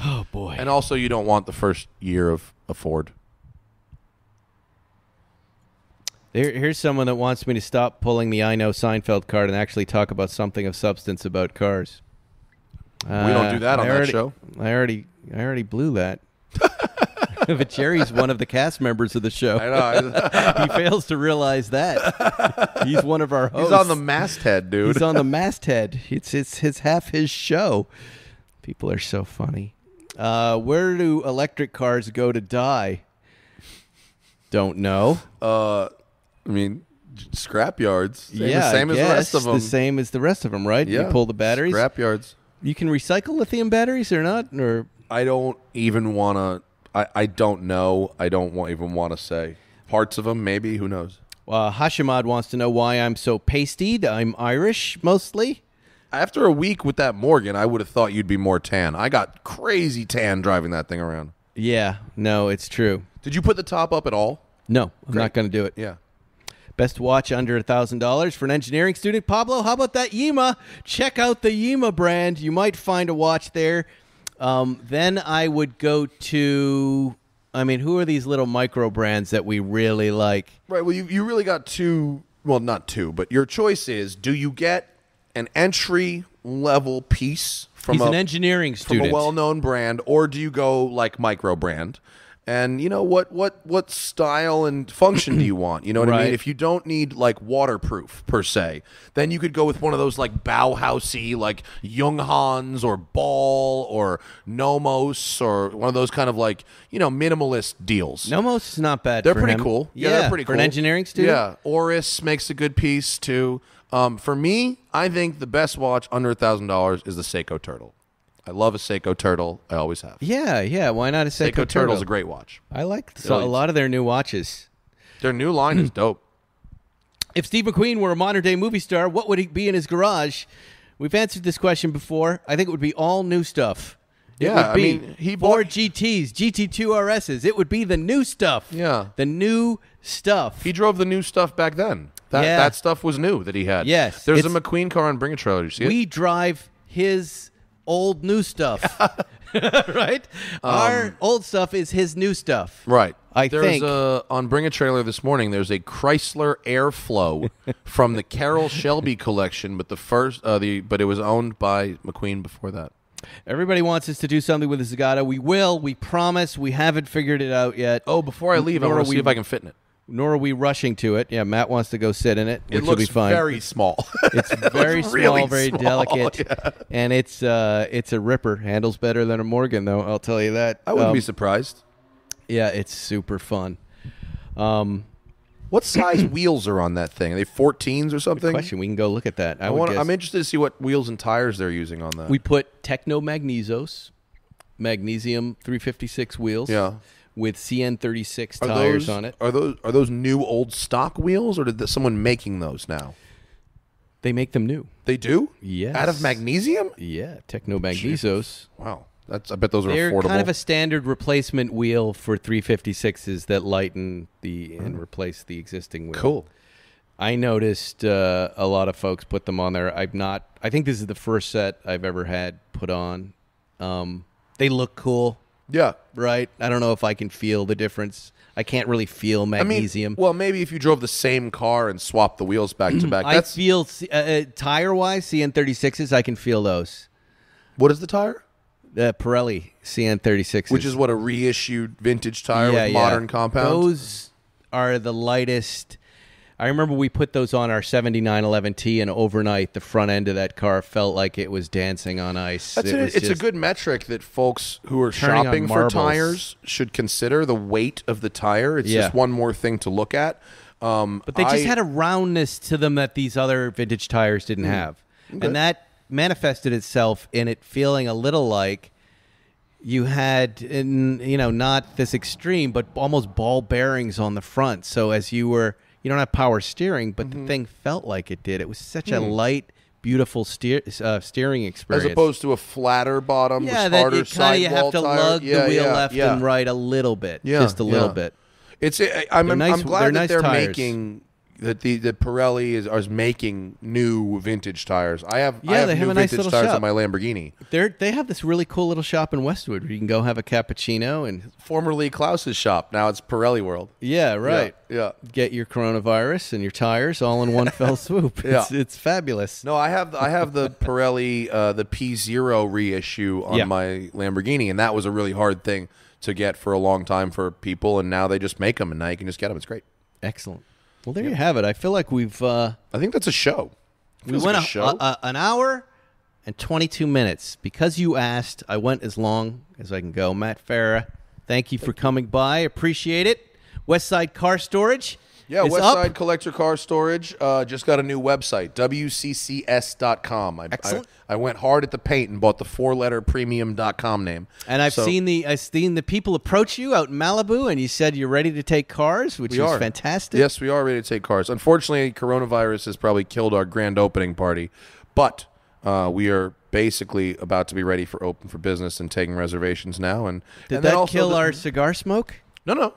oh, boy. And also, you don't want the first year of a Ford. Here's someone that wants me to stop pulling the I Know Seinfeld card and actually talk about something of substance about cars. We don't do that on that show. I already blew that. But Jerry's one of the cast members of the show. I know. He fails to realize that. He's one of our hosts. He's on the masthead, dude. He's on the masthead. It's half his show. People are so funny. Where do electric cars go to die? Don't know. I mean, scrap yards. The same as the rest of them. The same as the rest of them, right? Yeah. You pull the batteries. Scrap yards. You can recycle lithium batteries or not? Or I don't even want to. I don't know. I don't even want to say. Parts of them, maybe. Who knows? Hashimad wants to know why I'm so pasted. I'm Irish, mostly. After a week with that Morgan, I would have thought you'd be more tan. I got crazy tan driving that thing around. Yeah. No, it's true. Did you put the top up at all? No, I'm not going to do it. Yeah. Best watch under $1,000 for an engineering student. Pablo, how about that Yima? Check out the Yima brand. You might find a watch there. Then I would go to, who are these little micro brands that we really like? Right. Well, you really got two. Well, not two, but your choice is: do you get an entry level piece from an engineering student from a well-known brand, or do you go like micro brand? And you know what style and function do you want? You know what I mean? If you don't need like waterproof per se, then you could go with one of those like Bauhausy, like Junghans or Ball or Nomos or one of those kind of like, minimalist deals. Nomos is not bad. They're pretty cool. Yeah, they're pretty cool. For an engineering student? Yeah. Oris makes a good piece too. For me, I think the best watch under $1,000 is the Seiko Turtle. I love a Seiko Turtle. I always have. Yeah. Why not a Seiko Turtle? Turtle's a great watch. I like a lot of their new watches. Their new line is dope. If Steve McQueen were a modern-day movie star, what would he be in his garage? We've answered this question before. I think it would be all new stuff. It would be he Ford bought GTs, GT2 RSs. It would be the new stuff. Yeah. The new stuff. He drove the new stuff back then. That stuff was new that he had. Yes. There's a McQueen car on Bring a Trailer. You see it? We drive his old new stuff. Right? Our old stuff is his new stuff. Right. I think. On Bring a Trailer this morning, there's a Chrysler Airflow from the Carroll Shelby collection, but but it was owned by McQueen before that. Everybody wants us to do something with the Zagato. We will. We promise. We haven't figured it out yet. Oh, before I leave, I want to see if I can fit in it. Nor are we rushing to it. Yeah, Matt wants to go sit in it, which will be fine. It looks very small. It's very small, really very small, delicate, and it's a ripper. Handles better than a Morgan, though. I'll tell you that. I wouldn't be surprised. Yeah, it's super fun. What size wheels are on that thing? Are they 14s or something? Good question. We can go look at that. I'm interested to see what wheels and tires they're using on that. We put Techno Magnesium 356 wheels. Yeah. With CN36 tires on it. Are those new old stock wheels, or did someone making those now? They make them new. They do? Yes. Out of magnesium? Yeah, Techno Magnesios. Wow. I bet those are They're affordable. kind of a standard replacement wheel for 356s that lighten and replace the existing wheel. Cool. I noticed a lot of folks put them on there. I think this is the first set I've ever had put on. They look cool. Yeah. Right? I don't know if I can feel the difference. I can't really feel magnesium. Well, maybe if you drove the same car and swapped the wheels back to back. I feel, tire-wise, CN36s, I can feel those. What is the tire? The Pirelli CN36s. Which is what, a reissued vintage tire with modern compound? Those are the lightest. I remember we put those on our 7911T, and overnight the front end of that car felt like it was dancing on ice. It's a good metric that folks who are shopping for tires should consider, the weight of the tire. It's just one more thing to look at. But they just had a roundness to them that these other vintage tires didn't have. Okay. And that manifested itself in it feeling a little like you had, not this extreme, but almost ball bearings on the front. So as you don't have power steering, but the thing felt like it did. It was such a light, beautiful steering experience. As opposed to a flatter bottom, yeah, harder sidewall you have to tire. lug the wheel left and right a little bit, just a little bit. I'm nice, glad that they're tires. making that the Pirelli is making new vintage tires. I have they have new a nice vintage little tires shop on my Lamborghini. They have this really cool little shop in Westwood where you can go have a cappuccino and formerly Klaus's shop. Now it's Pirelli World. Yeah, right. Yeah. Get your coronavirus and your tires all in one fell swoop. It's fabulous. No, I have the Pirelli the P0 reissue on my Lamborghini, and that was a really hard thing to get for a long time for people, and now they just make them, and now you can just get them. It's great. Excellent. Well, there you have it. I feel like we've... I think that's a show. We went an hour and 22 minutes. Because you asked, I went as long as I can go. Matt Farrah, thank you for coming by. Appreciate it. Westside Car Storage. Yeah, Westside Collector Car Storage just got a new website, WCCS.com. Excellent. I went hard at the paint and bought the 4-letter premium.com name. And I've seen the people approach you out in Malibu, and you said you're ready to take cars, which is fantastic. Yes, we are ready to take cars. Unfortunately, coronavirus has probably killed our grand opening party, but we are basically about to be ready for open for business and taking reservations now. Did that kill our cigar smoke? No.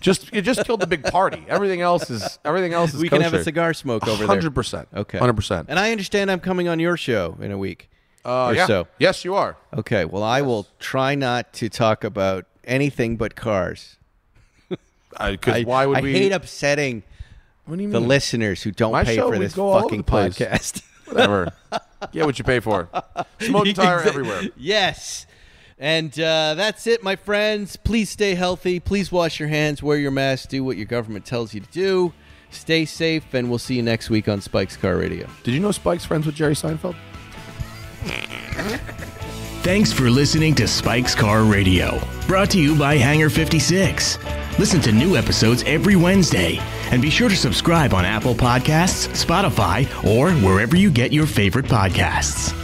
It just killed the big party. Everything else is we kosher. Can have a cigar smoke over there. 100%. Okay. 100%. And I understand I'm coming on your show in a week or so. Yes, you are. Okay. Well, I will try not to talk about anything but cars. Because why would we? I hate upsetting the listeners who don't pay for this fucking podcast. Whatever. Get what you pay for. Smoke tire everywhere. Yes. And that's it, my friends. Please stay healthy. Please wash your hands. Wear your mask. Do what your government tells you to do. Stay safe, and we'll see you next week on Spike's Car Radio. Did you know Spike's friends with Jerry Seinfeld? Thanks for listening to Spike's Car Radio, brought to you by Hangar 56. Listen to new episodes every Wednesday, and be sure to subscribe on Apple Podcasts, Spotify, or wherever you get your favorite podcasts.